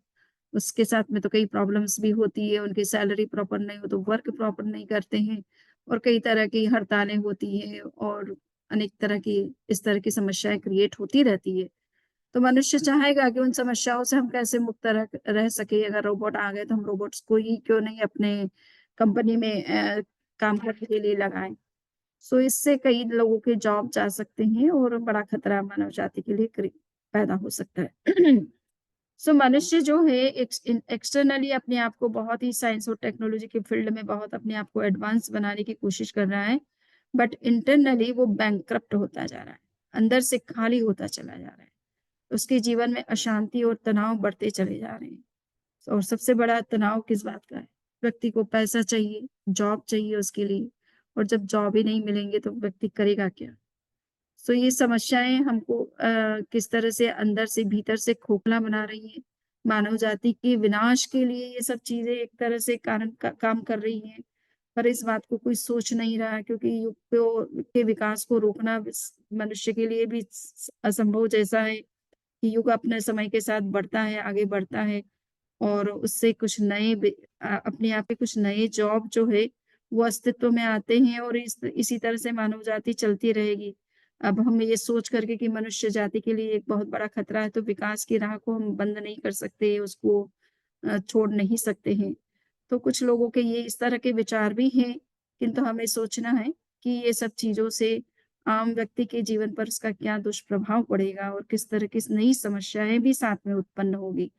उसके साथ में तो कई प्रॉब्लम्स भी होती है, उनकी सैलरी प्रॉपर नहीं हो तो वर्क प्रॉपर नहीं करते हैं, और कई तरह की हड़तालें होती हैं और अनेक तरह की इस तरह की समस्याएँ क्रिएट होती रहती है। तो मनुष्य चाहेगा कि उन समस्याओं से हम कैसे मुक्त रह सकें। अगर रोबोट आ गए तो हम रोबोट्स को ही क्यों नहीं अपने कंपनी में काम करने के लिए लगाएँ। सो इससे कई लोगों के जॉब जा सकते हैं और बड़ा खतरा मानव जाति के लिए पैदा हो सकता है। सो मनुष्य जो है एक्सटर्नली अपने आप को बहुत ही साइंस और टेक्नोलॉजी के फील्ड में बहुत अपने आप को एडवांस बनाने की कोशिश कर रहा है, बट इंटरनली वो बैंकरप्ट होता जा रहा है, अंदर से खाली होता चला जा रहा है। उसके जीवन में अशांति और तनाव बढ़ते चले जा रहे हैं। और सबसे बड़ा तनाव किस बात का है? व्यक्ति को पैसा चाहिए, जॉब चाहिए उसके लिए, और जब जॉब ही नहीं मिलेंगे तो व्यक्ति करेगा क्या? सो ये समस्याएँ हमको किस तरह से अंदर से भीतर से खोखला बना रही हैं। मानव जाति के विनाश के लिए ये सब चीज़ें एक तरह से कारण का काम कर रही हैं। पर इस बात को कोई सोच नहीं रहा है, क्योंकि युग को के विकास को रोकना मनुष्य के लिए भी असंभव जैसा है कि युग अपने समय के साथ बढ़ता है, आगे बढ़ता है और उससे कुछ नए अपने आप पे कुछ नए जॉब जो है वो अस्तित्व में आते हैं और इसी तरह से मानव जाति चलती रहेगी। अब हम ये सोच करके कि मनुष्य जाति के लिए एक बहुत बड़ा खतरा है, तो विकास की राह को हम बंद नहीं कर सकते, उसको छोड़ नहीं सकते हैं। तो कुछ लोगों के ये इस तरह के विचार भी हैं, किंतु हमें सोचना है कि ये सब चीज़ों से आम व्यक्ति के जीवन पर इसका क्या दुष्प्रभाव पड़ेगा और किस तरह की नई समस्याएँ भी साथ में उत्पन्न होगी।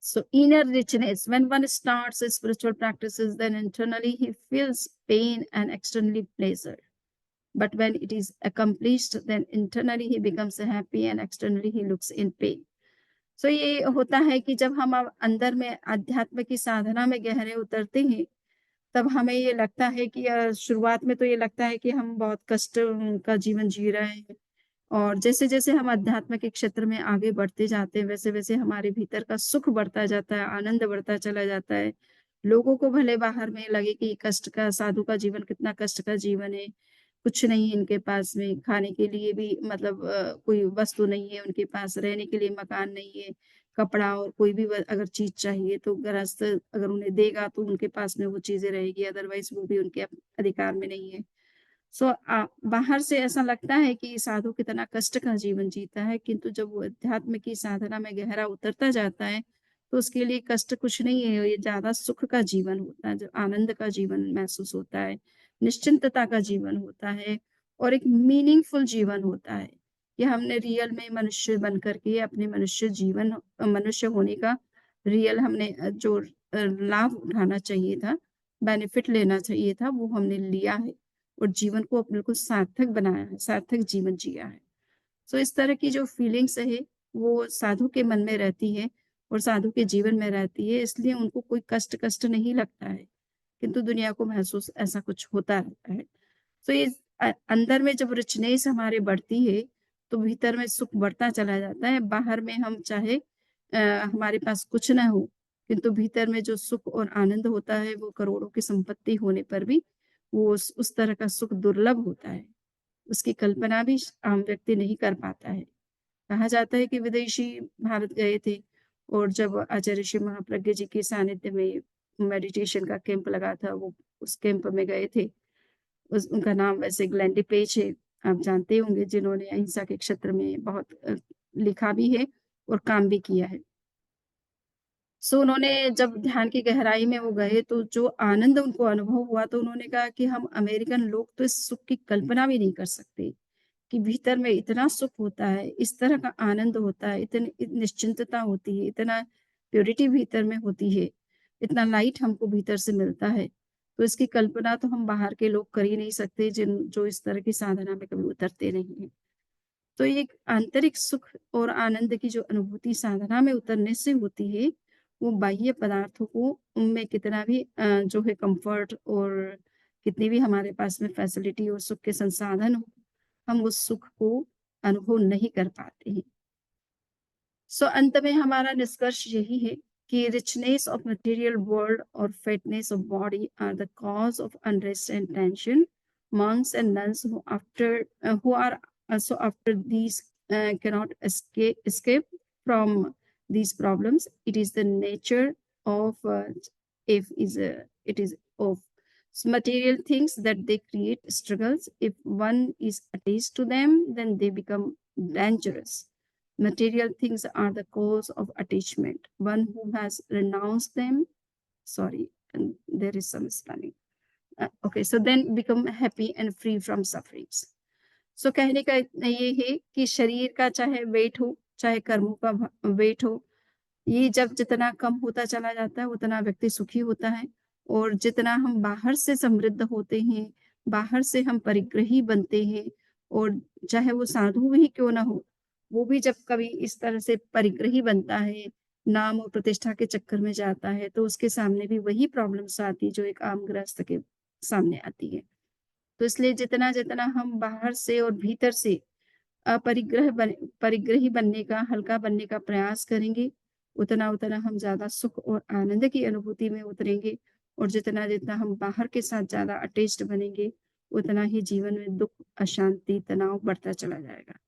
So inner richness, when one starts his spiritual practices, then internally he feels pain and externally pleasure. But when it is accomplished, then internally he becomes happy and externally he looks in pain. So ये होता है कि जब हम अब अंदर में अध्यात्म की साधना में गहरे उतरते हैं, तब हमें ये लगता है कि शुरुआत में तो ये लगता है कि हम बहुत कष्ट का जीवन जी रहे हैं और जैसे-जैसे हम अध्यात्म के क्षेत्र में आगे बढ़ते जाते हैं, वैसे-वैसे हमारे भीतर का सुख बढ़ता जाता है, आनंद बढ़ता चला जाता है। लोगों को भले बाहर में लगे कि कष्ट का साधु का जीवन कितना कष्ट का जीवन है, कुछ नहीं है इनके पास में, खाने के लिए भी मतलब कोई वस्तु नहीं है उनके पास, रहने के लिए मकान नहीं है, कपड़ा और कोई भी अगर चीज़ चाहिए तो गृहस्थ अगर उन्हें देगा तो उनके पास में वो चीज़ें रहेगी, अदरवाइज़ वो भी उनके अधिकार में नहीं है। सो बाहर से ऐसा लगता है कि साधु कितना कष्ट का जीवन जीता है, किंतु जब वो अध्यात्म की साधना में गहरा उतरता जाता है, तो उसके लिए कष्ट कुछ नहीं है, ये ज़्यादा सुख का जीवन होता है, जो आनंद का जीवन महसूस होता है, निश्चिंतता का जीवन होता है और एक मीनिंगफुल जीवन होता है, कि हमने रियल में मनुष्य बन कर के अपने मनुष्य होने का रियल हमने लाभ उठाना चाहिए था, बेनिफिट लेना चाहिए था, वो हमने लिया है। और जीवन को बिल्कुल सार्थक बनाया है, सार्थक जीवन जिया है। सो इस तरह की जो फीलिंग्स है, वो साधु के मन में रहती है और साधु के जीवन में रहती है, इसलिए उनको कोई कष्ट-कष्ट नहीं लगता है, किंतु दुनिया को महसूस ऐसा कुछ होता रहता है। तो ये अंदर में जब रिचनेस हमारे बढ़ती है, तो भीतर में सुख बढ़ता चला जाता है। बाहर में हम चाहे हमारे पास कुछ ना हो, किंतु भीतर में जो सुख और आनंद होता है, वो करोड़ों की संपत्ति होने पर भी वो उस तरह का सुख दुर्लभ होता है। उसकी कल्पना भी आम व्यक्ति नहीं कर पाता है। कहा जाता है कि विदेशी भारत गए थे और जब आचार्य श्री महाप्रज्ञ जी के सानिध्य में मेडिटेशन का कैंप लगा था, वो उस कैंप में गए थे। उनका नाम वैसे ग्लेंडी पेज है, आप जानते होंगे जिन्होंने अहिंसा के क्षेत्र में बहुत लिखा भी है और काम भी किया है। सो उन्होंने जब ध्यान की गहराई में वो गए तो जो आनंद उनको अनुभव हुआ तो उन्होंने कहा कि हम अमेरिकन लोग तो इस सुख की कल्पना भी नहीं कर सकते, कि भीतर में इतना सुख होता है, इस तरह का आनंद होता है, इतनी निश्चिंतता होती है, इतना प्योरिटी भीतर में होती है, इतना लाइट हमको भीतर से मिलता है। तो इसकी कल्पना तो हम बाहर के लोग कर ही नहीं सकते जो इस तरह की साधना में कभी उतरते नहीं हैं। तो ये एक आंतरिक सुख और आनंद की जो अनुभूति साधना में उतरने से होती है, वो बाह्य पदार्थों को उनमें कितना भी जो है कम्फर्ट और कितनी भी हमारे पास में फैसिलिटी और सुख के संसाधन हो, हम उस सुख को अनुभव नहीं कर पाते हैं। सो अंत में हमारा निष्कर्ष यही है कि रिचनेस ऑफ मटेरियल वर्ल्ड और fitness of body are the cause of unrest and tension. Monks and nuns who are also after these cannot escape from these problems. It is the nature of if is it is of material things that they create struggles. If one is attached to them, then they become dangerous. Material things are the cause of attachment. One who has renounced them, sorry, and there is some spelling. Okay, so then become happy and free from sufferings. So कहने का इतना ये है कि शरीर का चाहे wait हो, चाहे कर्मों का वेट हो, ये जब जितना कम होता चला जाता है, उतना व्यक्ति सुखी होता है और जितना हम बाहर से समृद्ध होते हैं, बाहर से हम परिग्रही बनते हैं और चाहे वो साधु ही क्यों ना हो, वो भी जब कभी इस तरह से परिग्रही बनता है, नाम और प्रतिष्ठा के चक्कर में जाता है, तो उसके सामने भी वही प्रॉब्लम्स आती है, जो एक आम गृहस्थ के सामने आती है। तो इसलिए जितना-जितना हम बाहर से और भीतर से परिग्रही बनने का, हल्का बनने का प्रयास करेंगे, उतना-उतना हम ज़्यादा सुख और आनंद की अनुभूति में उतरेंगे और जितना जितना हम बाहर के साथ ज़्यादा अटैच्ड बनेंगे, उतना ही जीवन में दुःख, अशांति, तनाव बढ़ता चला जाएगा।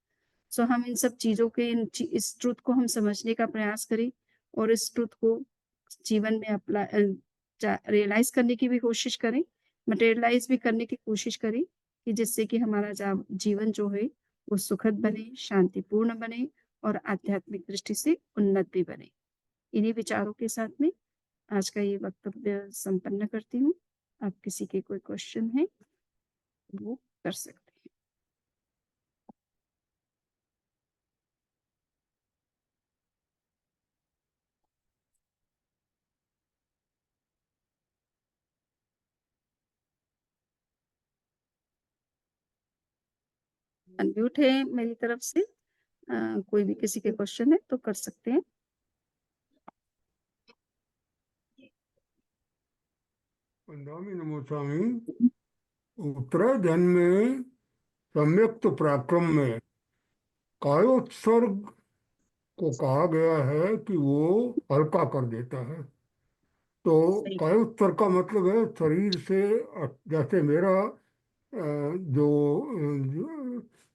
सो हम इन सब चीज़ों के इस ट्रुथ को हम समझने का प्रयास करें और इस ट्रुथ को जीवन में रियलाइज़ करने की भी कोशिश करें, मटेरियलाइज़ भी करने की कोशिश करें कि जिससे कि हमारा जीवन जो है वो सुखद बने, शांतिपूर्ण बने और आध्यात्मिक दृष्टि से उन्नत भी बने। इन्हीं विचारों के साथ में आज का ये वक्तव्य संपन्न करती हूँ। आप किसी के कोई क्वेश्चन है, वो कर सकते हैं। अनम्यूट है मेरी तरफ से। कोई भी किसी के क्वेश्चन है तो कर सकते हैं। वंदामि नमो स्वामी। उत्तरायण में सम्यक्त पराक्रम में कायोत्सर्ग को कहा गया है कि वो हल्का कर देता है। तो सही। कायोत्सर्ग का मतलब है शरीर से जैसे मेरा जो जो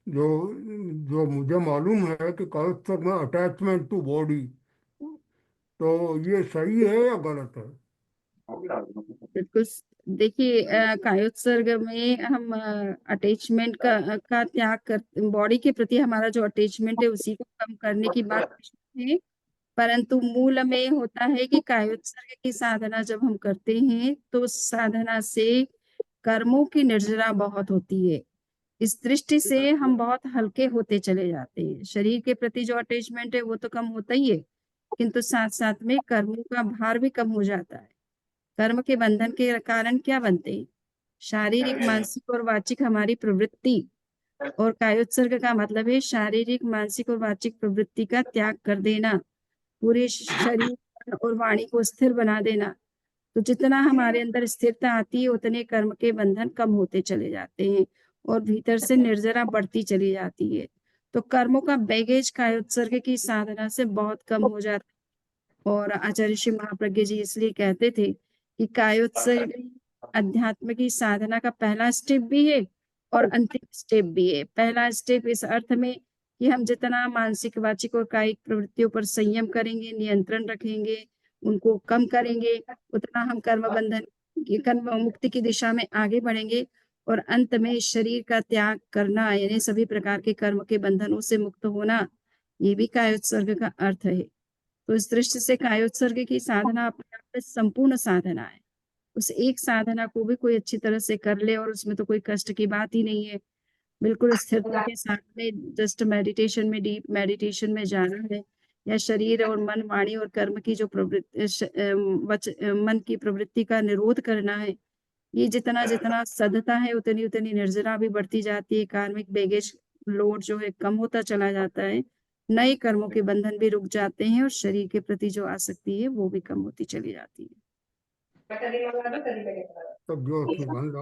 जो जो मुझे मालूम है कि कायोत्सर्ग में अटैचमेंट टू बॉडी, तो ये सही है या गलत है? बिल्कुल देखिए, कायोत्सर्ग में हम अटैचमेंट का त्याग कर, बॉडी के प्रति हमारा जो अटैचमेंट है उसी को कम करने की बात करते हैं। परंतु मूल में होता है कि कायोत्सर्ग की साधना जब हम करते हैं तो उस साधना से कर्मों की निर्जरा बहुत होती है। इस दृष्टि से हम बहुत हल्के होते चले जाते हैं। शरीर के प्रति जो अटैचमेंट है वो तो कम होता ही है, किंतु साथ साथ में कर्मों का भार भी कम हो जाता है। कर्म के बंधन के कारण क्या बनते हैं? शारीरिक, मानसिक और वाचिक हमारी प्रवृत्ति। और कायोत्सर्ग का मतलब है शारीरिक, मानसिक और वाचिक प्रवृत्ति का त्याग कर देना, पूरे शरीर और वाणी को स्थिर बना देना। तो जितना हमारे अंदर स्थिरता आती है उतने कर्म के बंधन कम होते चले जाते हैं और भीतर से निर्जरा बढ़ती चली जाती है। तो कर्मों का बैगेज कायोत्सर्ग की साधना से बहुत कम हो जाता है। और आचार्य श्री महाप्रज्ञ जी इसलिए कहते थे कि कायोत्सर्ग अध्यात्म की साधना का पहला स्टेप भी है और अंतिम स्टेप भी है। पहला स्टेप इस अर्थ में कि हम जितना मानसिक, वाचिक और कायिक प्रवृत्तियों पर संयम करेंगे, नियंत्रण रखेंगे, उनको कम करेंगे, उतना हम कर्म मुक्ति की दिशा में आगे बढ़ेंगे। और अंत में शरीर का त्याग करना, यानी सभी प्रकार के कर्म के बंधनों से मुक्त होना, ये भी कायोत्सर्ग का अर्थ है। तो इस दृष्टि से कायोत्सर्ग की साधना अपने आप में संपूर्ण साधना है। उस एक साधना को भी कोई अच्छी तरह से कर ले और उसमें तो कोई कष्ट की बात ही नहीं है। बिल्कुल स्थिरता के साथ में जस्ट मेडिटेशन में, डीप मेडिटेशन में जाना है, या शरीर और मन, वाणी और कर्म की जो मन की प्रवृत्ति का निरोध करना है। ये जितना जितना सधता है उतनी उतनी निर्जरा भी बढ़ती जाती है, कार्मिक बैगेज लोड जो है कम होता चला जाता है, नए कर्मों के बंधन भी रुक जाते हैं और शरीर के प्रति जो आसक्ति है वो भी कम होती चली जाती है। तब जो सुगंध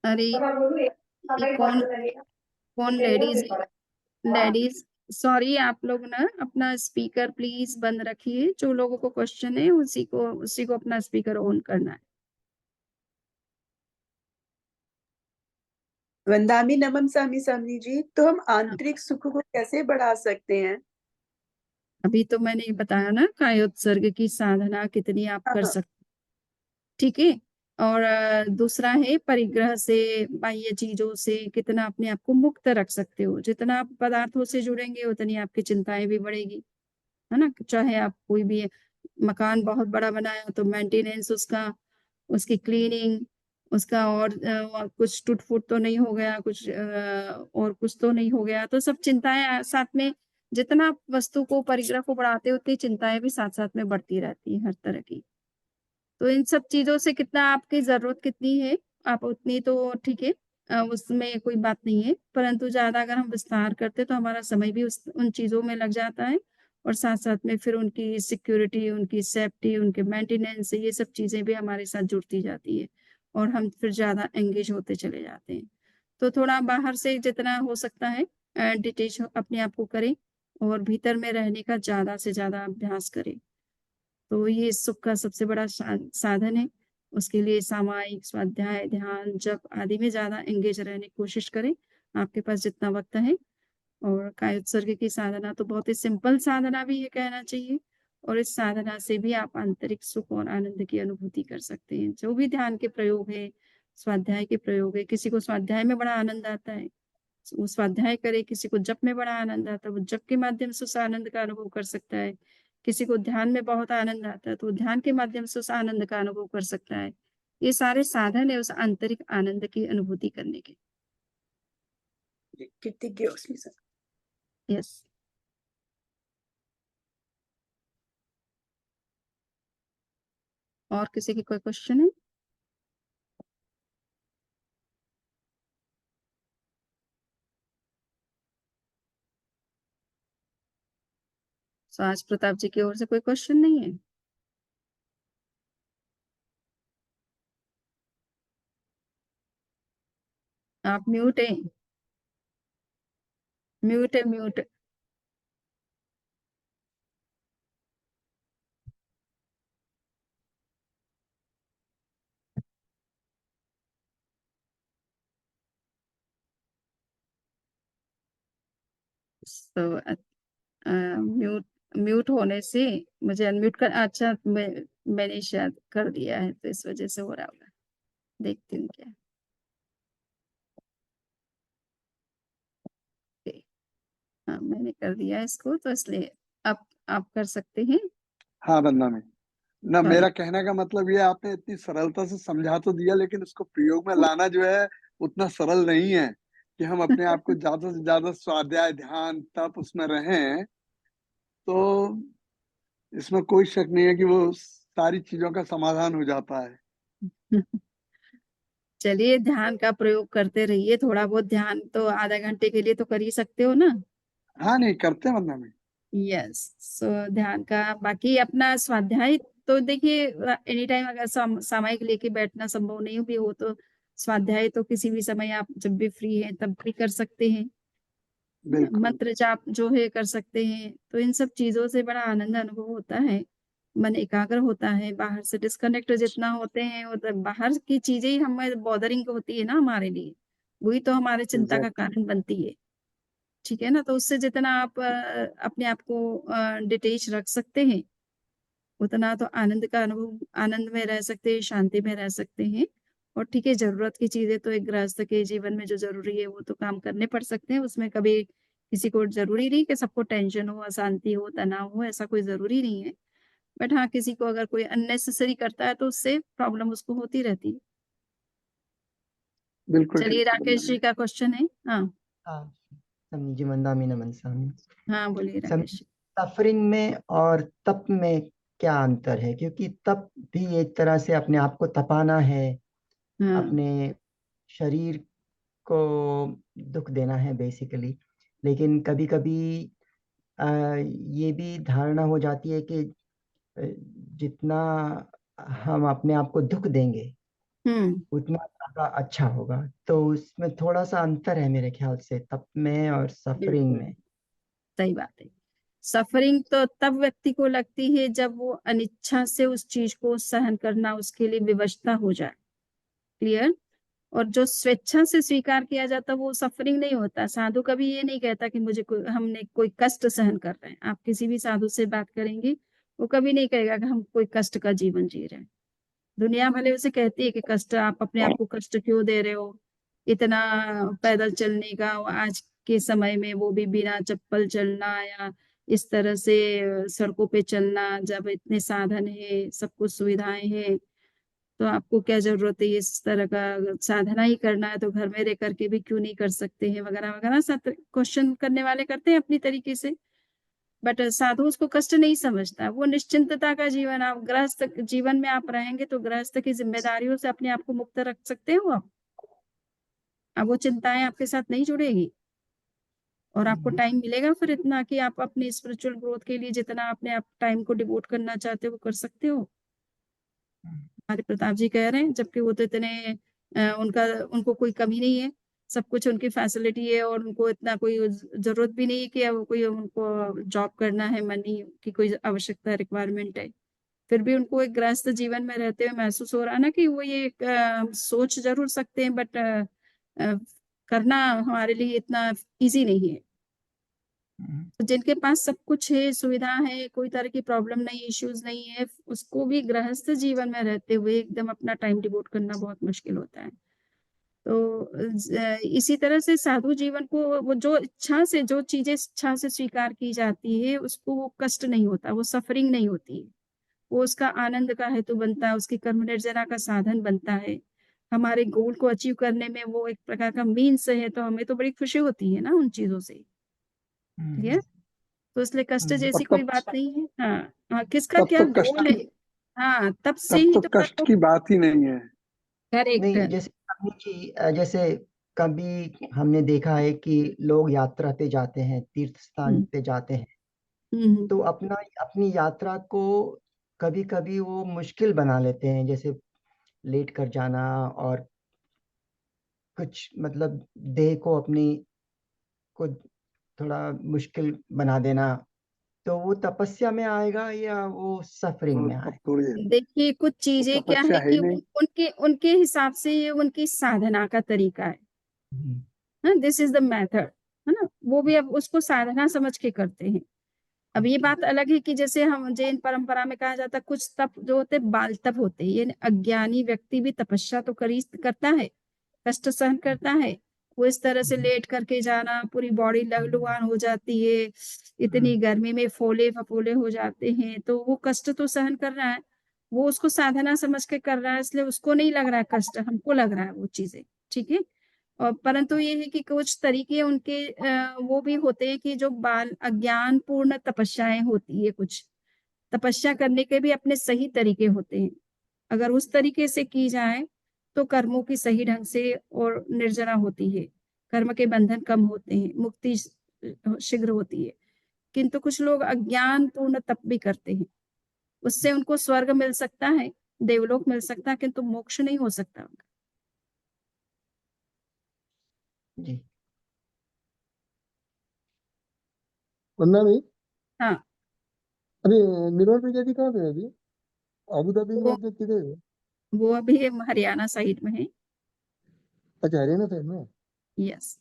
अरे ये कौन कौन लेडीज लेडीज सॉरी, आप लोग ना अपना स्पीकर प्लीज बंद रखिए। जो लोगों को क्वेश्चन है उसी को अपना स्पीकर ऑन करना है। वंदामी नमन स्वामी स्वामी जी, तो हम आंतरिक सुख को कैसे बढ़ा सकते हैं? अभी तो मैंने ये बताया ना, कायोत्सर्ग की साधना कितनी आप कर हाँ। सकते, ठीक है। और दूसरा है परिग्रह से, बाह्य चीजों से कितना अपने आप को मुक्त रख सकते हो। जितना आप पदार्थों से जुड़ेंगे उतनी आपकी चिंताएं भी बढ़ेगी, है ना। चाहे आप कोई भी मकान बहुत बड़ा बनाया तो मेंटेनेंस उसका, उसकी क्लीनिंग, उसका और कुछ टूट फूट तो नहीं हो गया, कुछ और कुछ तो नहीं हो गया, तो सब चिंताएं साथ में। जितना आप वस्तु को, परिग्रह को बढ़ाते हो उतनी चिंताएं भी साथ साथ में बढ़ती रहती है हर तरह की। तो इन सब चीजों से कितना आपकी जरूरत कितनी है, आप उतनी तो ठीक है, उसमें कोई बात नहीं है। परंतु ज्यादा अगर हम विस्तार करते तो हमारा समय भी उन चीजों में लग जाता है और साथ साथ में फिर उनकी सिक्योरिटी, उनकी सेफ्टी, उनके मेंटेनेंस, ये सब चीजें भी हमारे साथ जुड़ती जाती है और हम फिर ज्यादा एंगेज होते चले जाते हैं। तो थोड़ा बाहर से जितना हो सकता है डिटेच अपने आप को करें और भीतर में रहने का ज़्यादा से ज़्यादा अभ्यास करें। तो ये सुख का सबसे बड़ा साधन है। उसके लिए सामायिक, स्वाध्याय, ध्यान, जप आदि में ज़्यादा एंगेज रहने की कोशिश करें, आपके पास जितना वक़्त है। और काय उत्सर्ग की साधना तो बहुत ही सिंपल साधना भी है कहना चाहिए, और इस साधना से भी आप आंतरिक सुख और आनंद की अनुभूति कर सकते हैं। जो भी ध्यान के प्रयोग है, स्वाध्याय के प्रयोग है, किसी को स्वाध्याय में बड़ा आनंद आता है, वो स्वाध्याय करे, किसी को जप में बड़ा आनंद आता है, वो जप के माध्यम से उस आनंद का अनुभव कर सकता है। किसी को ध्यान में बहुत आनंद आता है, तो वो ध्यान के माध्यम से उस आनंद का अनुभव कर सकता है। ये सारे साधन है उस आंतरिक आनंद की अनुभूति करने के। कृतिज्ञ अस्मि सर। यस। और किसी की कोई क्वेश्चन है? तो आज प्रताप जी की ओर से कोई क्वेश्चन नहीं है? आप म्यूट हैं। म्यूट है, म्यूट। तो म्यूट म्यूट होने से मुझे अनम्यूट कर, अच्छा मैंने शायद कर दिया है, तो इस वजह से हो रहा होगा। देखती हूँ क्या। ओके। हाँ, मैंने कर दिया इसको, तो इसलिए आप कर सकते हैं। हाँ बंदा में ना, सॉरी। मेरा कहने का मतलब ये, आपने इतनी सरलता से समझा तो दिया, लेकिन उसको प्रयोग में लाना जो है उतना सरल नहीं है कि हम अपने आप को ज्यादा से ज्यादा स्वाध्याय, ध्यान, तप उसमें रहें। तो इसमें कोई शक नहीं है कि वो सारी चीजों का समाधान हो जाता है। चलिए, ध्यान का प्रयोग करते रहिए। थोड़ा बहुत ध्यान तो आधा घंटे के लिए तो कर ही सकते हो ना। हाँ नहीं करते बंदा में। यस। सो ध्यान का, बाकी अपना स्वाध्याय तो देखिए, एनी टाइम अगर सामयिक लेके बैठना संभव नहीं भी हो, तो स्वाध्याय तो किसी भी समय आप जब भी फ्री हैं तब भी कर सकते हैं। बिल्कुल मंत्र जाप जो है कर सकते हैं। तो इन सब चीजों से बड़ा आनंद अनुभव होता है, मन एकाग्र होता है, बाहर से डिस्कनेक्ट जितना होते हैं, मतलब बाहर की चीजें ही हमें बॉदरिंग होती है ना हमारे लिए, वही तो हमारे चिंता का एग्जैक्ट। कारण बनती है। ठीक है ना, तो उससे जितना आप अपने आप को डिटेच रख सकते हैं, उतना तो आनंद का अनुभव, आनंद में रह सकते हैं, शांति में रह सकते हैं। और ठीक है, जरूरत की चीजें तो एक गृहस्थ के जीवन में जो जरूरी है वो तो काम करने पड़ सकते हैं। उसमें कभी किसी को जरूरी नहीं कि सबको टेंशन हो, अशांति हो, तनाव हो, ऐसा कोई जरूरी नहीं है। बट हाँ, किसी को अगर कोई अननेसेसरी करता है तो उससे प्रॉब्लम उसको होती रहती है। बिल्कुल चलिए, ठीक है बंदा राकेश जी में। का क्वेश्चन है। हाँ। हाँ समझी मंदामी नमन स्वामी। हाँ, बोलिए राकेश जी। सफरिंग में और तप में क्या अंतर है? क्योंकि तप भी एक तरह से अपने आप को तपाना है, हाँ। अपने शरीर को दुख देना है बेसिकली। लेकिन कभी कभी ये भी धारणा हो जाती है कि अ, जितना हम अपने आप को दुख देंगे हम्म। उतना ज्यादा अच्छा होगा। तो उसमें थोड़ा सा अंतर है मेरे ख्याल से, तप में और सफरिंग बिल्कुल में। सही बात है। सफरिंग तो तब व्यक्ति को लगती है जब वो अनिच्छा से उस चीज को सहन करना उसके लिए विवशता हो जाए। क्लियर। और जो स्वेच्छा से स्वीकार किया जाता वो सफरिंग नहीं होता। साधु कभी ये नहीं कहता कि मुझे हमने कोई कष्ट सहन कर रहे हैं। आप किसी भी साधु से बात करेंगे, वो कभी नहीं कहेगा कि हम कोई कष्ट का जीवन जी रहे हैं। दुनिया भले उसे कहती है कि कष्ट, आप अपने आप को कष्ट क्यों दे रहे हो, इतना पैदल चलने का, आज के समय में वो भी बिना चप्पल चलना, या इस तरह से सड़कों पे चलना, जब इतने साधन है, सब कुछ सुविधाएं हैं, तो आपको क्या जरूरत है इस तरह का। साधना ही करना है तो घर में रह करके भी क्यों नहीं कर सकते हैं, वगैरह वगैरह। सब क्वेश्चन करने वाले करते हैं अपनी तरीके से। बट साधु उसको कष्ट नहीं समझता। वो निश्चिंतता का जीवन, आप गृहस्थ जीवन में आप रहेंगे तो गृहस्थ की जिम्मेदारियों से अपने आप को मुक्त रख सकते हो आप। अब वो चिंताएं आपके साथ नहीं जुड़ेगी, और आपको टाइम मिलेगा फिर इतना कि आप अपनी स्पिरिचुअल ग्रोथ के लिए जितना अपने आप टाइम को डिवोट करना चाहते हो वो कर सकते हो। हमारे प्रताप जी कह रहे हैं, जबकि वो तो इतने उनका, उनको कोई कमी नहीं है। सब कुछ उनकी फैसिलिटी है और उनको इतना कोई जरूरत भी नहीं है कि अब कोई उनको जॉब करना है, मनी की कोई आवश्यकता रिक्वायरमेंट है, फिर भी उनको एक गृहस्थ जीवन में रहते हुए महसूस हो रहा है ना कि वो ये सोच जरूर सकते हैं, बट करना हमारे लिए इतना इजी नहीं है। तो जिनके पास सब कुछ है, सुविधा है, कोई तरह की प्रॉब्लम नहीं, इश्यूज नहीं है, उसको भी गृहस्थ जीवन में रहते हुए एकदम अपना टाइम डिवोट करना बहुत मुश्किल होता है। तो इसी तरह से साधु जीवन को वो जो इच्छा से, जो चीजें इच्छा से स्वीकार की जाती है, उसको वो कष्ट नहीं होता, वो सफरिंग नहीं होती है, वो उसका आनंद का हेतु बनता है, उसकी कर्म निर्जना का साधन बनता है। हमारे गोल को अचीव करने में वो एक प्रकार का मीन्स है, तो हमें तो बड़ी खुशी होती है ना उन चीजों से। ठीक है, तो इसलिए कष्ट जैसी कोई बात नहीं है। हाँ हाँ, किसका तब क्या तो कष्ट गोल है, की हाँ तब से तब ही तो तो कष्ट की बात ही नहीं है। करेक्ट। नहीं, जैसे कभी जैसे कभी हमने देखा है कि लोग यात्रा पे जाते हैं, तीर्थ स्थान पे जाते हैं, तो अपनी यात्रा को कभी कभी वो मुश्किल बना लेते हैं, जैसे लेट कर जाना और कुछ मतलब देह को अपनी को थोड़ा मुश्किल बना देना। तो वो तपस्या में आएगा या वो सफरिंग में अब आएगा? थोड़ी है, देखिए कुछ वो चीजें क्या तपस्या है है कि ही नहीं। उनके उनके हिसाब से ये उनकी साधना का तरीका है, दिस इज द मेथड, है ना, वो भी अब उसको साधना समझ के करते हैं। अब ये बात अलग है कि जैसे हम जैन परंपरा में कहा जाता है कुछ तप जो होते बाल तप होते हैं, ये अज्ञानी व्यक्ति भी तपस्या तो करता है, कष्ट सहन करता है, वो इस तरह से लेट करके जाना, पूरी बॉडी लहूलुहान हो जाती है, इतनी गर्मी में फोले फपोले हो जाते हैं, तो वो कष्ट तो सहन कर रहा है, वो उसको साधना समझ के कर रहा है, इसलिए उसको नहीं लग रहा है कष्ट, हमको लग रहा है वो चीजें। ठीक है, और परंतु ये है कि कुछ तरीके उनके वो भी होते हैं कि जो बाल अज्ञान पूर्ण तपस्याएं होती है, कुछ तपस्या करने के भी अपने सही तरीके होते हैं, अगर उस तरीके से की जाए तो कर्मों की सही ढंग से और निर्जना होती है, कर्म के बंधन कम होते हैं, मुक्ति शीघ्र होती है। किंतु कुछ लोग अज्ञान पूर्ण तप भी करते हैं, उससे उनको स्वर्ग मिल सकता है, देवलोक मिल सकता है, किंतु मोक्ष नहीं हो सकता उनका। जी। वंदना जी, हाँ, अरे निरोध भैया जी कहाँ पे है अभी? अबू धाबी वो में किधर है? वो अभी हरियाणा साइड में है। अच्छा, हरियाणा साइड में। यस,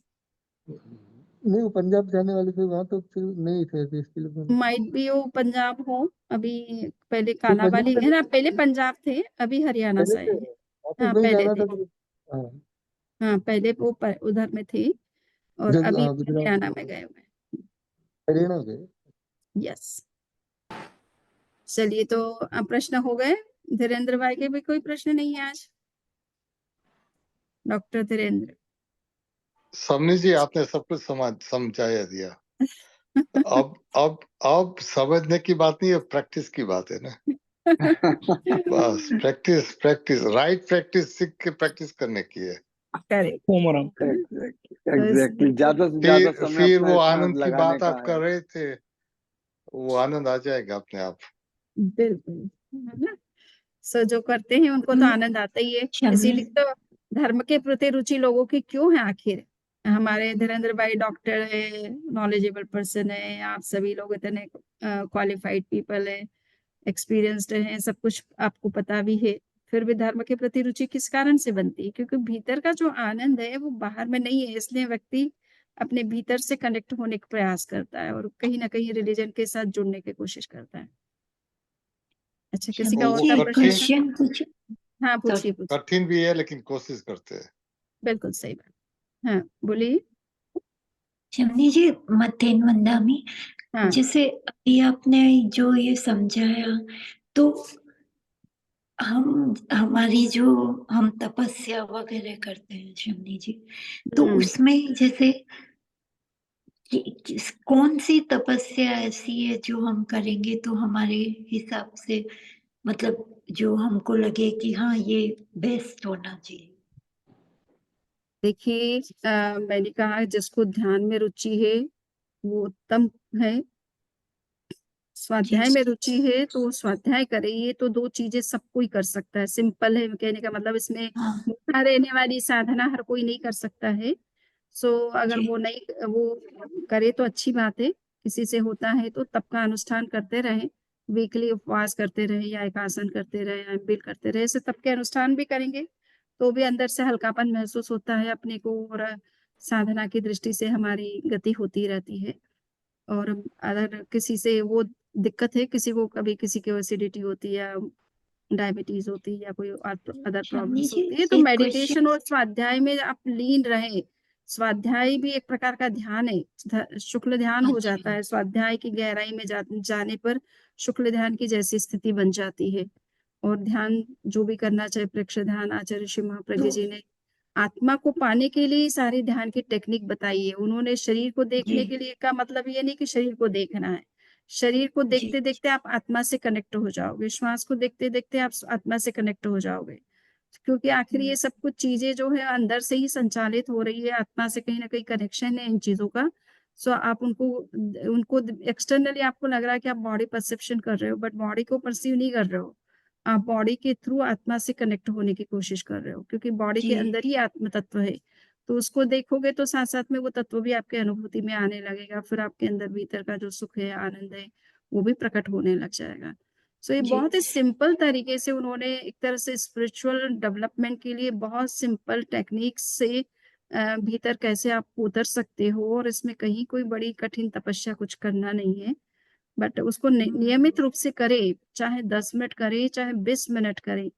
नहीं, वो पंजाब जाने वाले थे, वहां तो फिर नहीं थे, तो इसके लिए माइट भी वो पंजाब हो अभी, पहले फिर पंजाब कालाबाली है में ना, पहले पंजाब थे, अभी हरियाणा पहले से थे, आए हैं। वापस हाँ वही पहले जाना थे, था फिर। हाँ, हाँ पहले वो उधर में थे और अभी हाँ, गुजरात, हरियाणा में गए हुए हैं। हरियाणा गए। यस, चलिए तो अब प्रश्न हो गए। धीरेन्द्र भाई के भी कोई प्रश्न नहीं है आज? डॉक्टर धीरेन्द्र। समझी जी, आपने सब कुछ समझाया दिया। अब समझने की बात नहीं है, प्रैक्टिस की बात है ना। बस प्रैक्टिस प्रैक्टिस, राइट प्रैक्टिस सीख के प्रैक्टिस करने की है। करेक्ट। एग्जैक्टली, ज्यादा से ज्यादा समय फिर अपना वो इसमें आनंद की लगाने बात का आप कर है। रहे थे, वो आनंद आ जाएगा अपने आप। बिल्कुल, है ना, सो जो करते हैं उनको तो आनंद आता ही है, इसीलिए तो धर्म के प्रति रुचि लोगों की क्यों है आखिर। हमारे धीरेन्द्र भाई डॉक्टर है, नॉलेजेबल पर्सन है, आप सभी लोग इतने क्वालिफाइड पीपल है, एक्सपीरियंस्ड हैं, सब कुछ आपको पता भी है, फिर भी धर्म के प्रति रुचि किस कारण से बनती है? क्योंकि भीतर का जो आनंद है वो बाहर में नहीं है, इसलिए व्यक्ति अपने भीतर से कनेक्ट होने का प्रयास करता है और कहीं ना कहीं रिलीजन के साथ जुड़ने की कोशिश करता है। अच्छा, किसी का और वो का कठिन प्रश्न? क्वेश्चन पूछो। हाँ पूछिए पूछिए। कठिन भी है लेकिन कोशिश करते हैं। बिल्कुल सही बात। हाँ बोलिए। शमनी जी, मथेन वंदामी, हाँ जैसे अभी आपने जो ये समझाया, तो हमारी जो हम तपस्या वगैरह करते हैं शमनी जी, तो उसमें जैसे कौन सी तपस्या ऐसी है जो हम करेंगे तो हमारे हिसाब से, मतलब जो हमको लगे कि हाँ ये बेस्ट होना चाहिए? देखिए, मैंने कहा जिसको ध्यान में रुचि है वो उत्तम है, स्वाध्याय में रुचि है तो वो स्वाध्याय करे, ये तो दो चीजें सब कोई कर सकता है, सिंपल है कहने का मतलब, इसमें हाँ मुखा रहने वाली साधना हर कोई नहीं कर सकता है, सो अगर जी। वो करे तो अच्छी बात है। किसी से होता है तो तप का अनुष्ठान करते रहे, वीकली उपवास करते रहे या एकासन करते रहे या एमबील करते रहे, ऐसे तप के अनुष्ठान भी करेंगे तो भी अंदर से हल्कापन महसूस होता है अपने को, और साधना की दृष्टि से हमारी गति होती रहती है। और अगर किसी से वो दिक्कत है, किसी को कभी किसी को एसिडिटी होती है या डायबिटीज होती है या कोई अदर शालिनी प्रॉब्लम्स जी, होती है, तो एक मेडिटेशन क्वेश्चन। और स्वाध्याय में आप लीन रहें। स्वाध्याय भी एक प्रकार का ध्यान है, शुक्ल ध्यान हो जाता है। स्वाध्याय की गहराई में जाने पर शुक्ल ध्यान की जैसी स्थिति बन जाती है। और ध्यान जो भी करना चाहे, प्रेक्ष ध्यान आचार्य श्री महाप्रज्ञ जी ने आत्मा को पाने के लिए सारी ध्यान की टेक्निक बताई है। उन्होंने शरीर को देखने जी के लिए का मतलब ये नहीं कि शरीर को देखना है। शरीर को जी देखते देखते आप आत्मा से कनेक्ट हो जाओगे, श्वास को देखते देखते आप आत्मा से कनेक्ट हो जाओगे, क्योंकि आखिर ये सब कुछ चीजें जो है अंदर से ही संचालित हो रही है, आत्मा से कहीं ना कहीं कनेक्शन है इन चीजों का। सो आप उनको उनको एक्सटर्नली आपको लग रहा है कि आप बॉडी परसेप्शन कर रहे हो, बट बॉडी को परसीव नहीं कर रहे हो। आप बॉडी के थ्रू आत्मा से कनेक्ट होने की कोशिश कर रहे हो, क्योंकि बॉडी के जी अंदर ही आत्म तत्व है। तो उसको देखोगे तो साथ साथ में वो तत्व भी आपके अनुभूति में आने लगेगा, फिर आपके अंदर भीतर का जो सुख है, आनंद है, वो भी प्रकट होने लग जाएगा। सो ये जी बहुत ही सिंपल तरीके से उन्होंने एक तरह से स्पिरिचुअल डेवलपमेंट के लिए बहुत सिंपल टेक्निक से भीतर कैसे आप उतर सकते हो, और इसमें कहीं कोई बड़ी कठिन तपस्या कुछ करना नहीं है। बट उसको नियमित रूप से करे, चाहे 10 मिनट करे, चाहे 20 मिनट करे,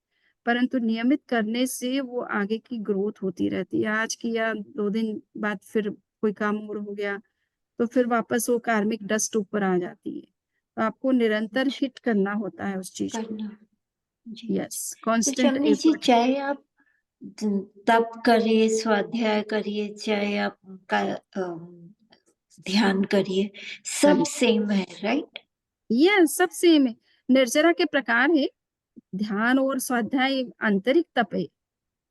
परंतु नियमित करने से वो आगे की ग्रोथ होती रहती है। आज किया, 2 दिन बाद फिर कोई काम और हो गया, तो फिर वापस वो कार्मिक डस्ट ऊपर आ जाती है। तो आपको निरंतर हिट करना होता है उस चीज को। करना जी। यस, तो कांस्टेंट शमनी जी, एफर्ट। चाहे आप तप करिए, स्वाध्याय करिए, चाहे आप ध्यान करिए, सब सेम है, राइट? यस, सब सेम है। निर्जरा के प्रकार है, ध्यान और स्वाध्याय आंतरिक तप है।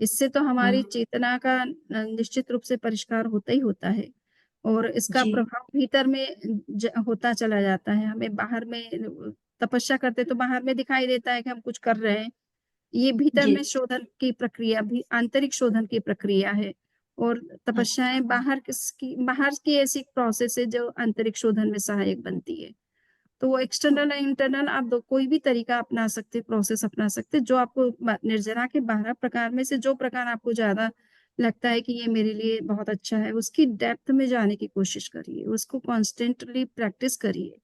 इससे तो हमारी चेतना का निश्चित रूप से परिष्कार होता ही होता है, और इसका जी प्रभाव भीतर में होता चला जाता है। हमें बाहर में तपस्या करते तो बाहर में दिखाई देता है कि हम कुछ कर रहे हैं, ये भीतर जी में शोधन की प्रक्रिया भी आंतरिक शोधन की प्रक्रिया है। और तपस्याएं बाहर की ऐसी प्रोसेस है जो आंतरिक शोधन में सहायक बनती है। तो वो एक्सटर्नल और इंटरनल आप कोई भी तरीका अपना सकते, प्रोसेस अपना सकते, जो आपको निर्जरा के 12 प्रकार में से जो प्रकार आपको ज्यादा लगता है कि ये मेरे लिए बहुत अच्छा है, उसकी डेप्थ में जाने की कोशिश करिए, उसको कॉन्स्टेंटली प्रैक्टिस करिए।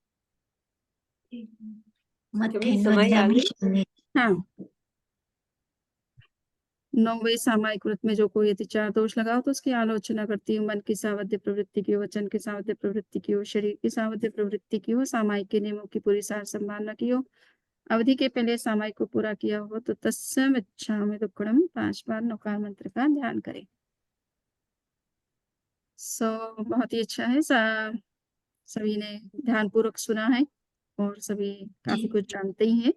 मध्य समय आ गई। शमनी। हाँ, 9वें सामायिक व्रत में जो कोई अतिचार दोष लगाओ तो उसकी आलोचना करती हूँ। मन की सावध्य प्रवृत्ति की हो, वचन की सावध्य प्रवृत्ति की हो, शरीर की सावध्य प्रवृत्ति की हो, सामायिक के नियमों की पूरी सार संभालना की हो, अवधि के पहले सामायिक को पूरा किया हो, तो तस्सम इच्छामि दुक्कडम 5 बार नौकार मंत्र का ध्यान करें। बहुत ही अच्छा है। सभी ने ध्यान पूर्वक सुना है और सभी काफी कुछ जानते ही हैं।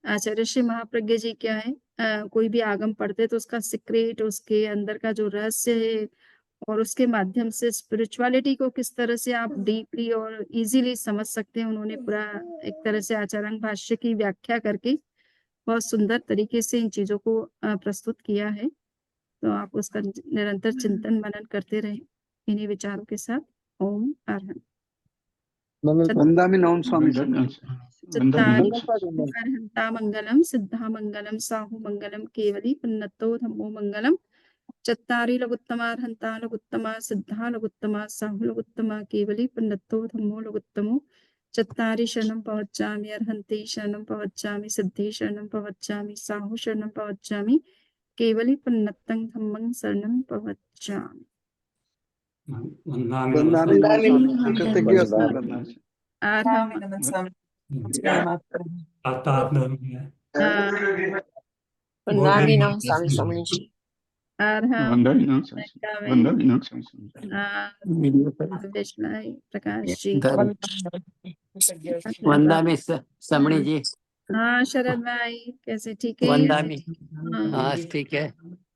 आचार्य श्री महाप्रज्ञ जी क्या है, कोई भी आगम पढ़ते तो उसका सीक्रेट, उसके अंदर का जो रहस्य है, और उसके माध्यम से स्पिरिचुअलिटी को किस तरह से आप डीपली और इजीली समझ सकते हैं, उन्होंने पूरा एक तरह से आचार्य भाष्य की व्याख्या करके बहुत सुंदर तरीके से इन चीजों को प्रस्तुत किया है। तो आप उसका निरंतर चिंतन मनन करते रहें इन्हीं विचारों के साथ। ओम अरहं। वंदामि नमः स्वामी जी। चित्तारि अर्हन्ता मंगलम, सिद्धा मंगलम, साहु मंगलम, केवली पुन्नतो धम्मो मंगलम। चत्तारि लघुत्तमा अर्हन्ता लघुत्तमा, सिद्धा लघुत्तमा, साहु लघुत्तमा, केवली पुन्नतो धम्मो लघुत्तमो। चत्तारि शरणं प्रवच्चामि, अर्हन्ति शरणं प्रवच्चामि, सिद्धि शरणं प्रवच्चामि, साहु शरणं प्रवच्चामि, केवली पुन्नतं धम्मं शरणं प्रवच्चामि। वंदामि नमः स्वामी जी। कृतज्ञ स्मरण करना है। अर्हं वंदामि नमः स्वामी जी। अर्हं विष्णु प्रकाश जी। वंदामि समणी जी। हाँ शरद भाई, कैसे? ठीक है। वंदामि। हाँ, हाँ ठीक है।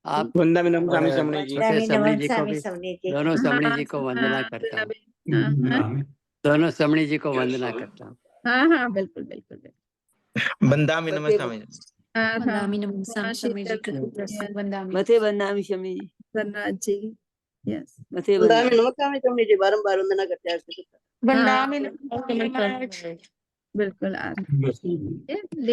आप वंदामि नमः स्वामी समणी जी। छोटे समणी जी को भी, दोनों समणी जी को वंदना करता हूँ। दोनों समणी जी को वंदना करता हूँ। हाँ हाँ, बिल्कुल बिल्कुल बिल्कुल। वंदामि नमः स्वामी जी। वंदामि वंदामि नमः स्वामी जी। शीतल, वंदामि स्वामी जी। धनराज जी, यस નથી વંદામી બંધાવી. નમસ્કાર સ્વામીજી બારંબાર વંદના કરતા હશે हाँ बिल्कुल आ रहे हैं।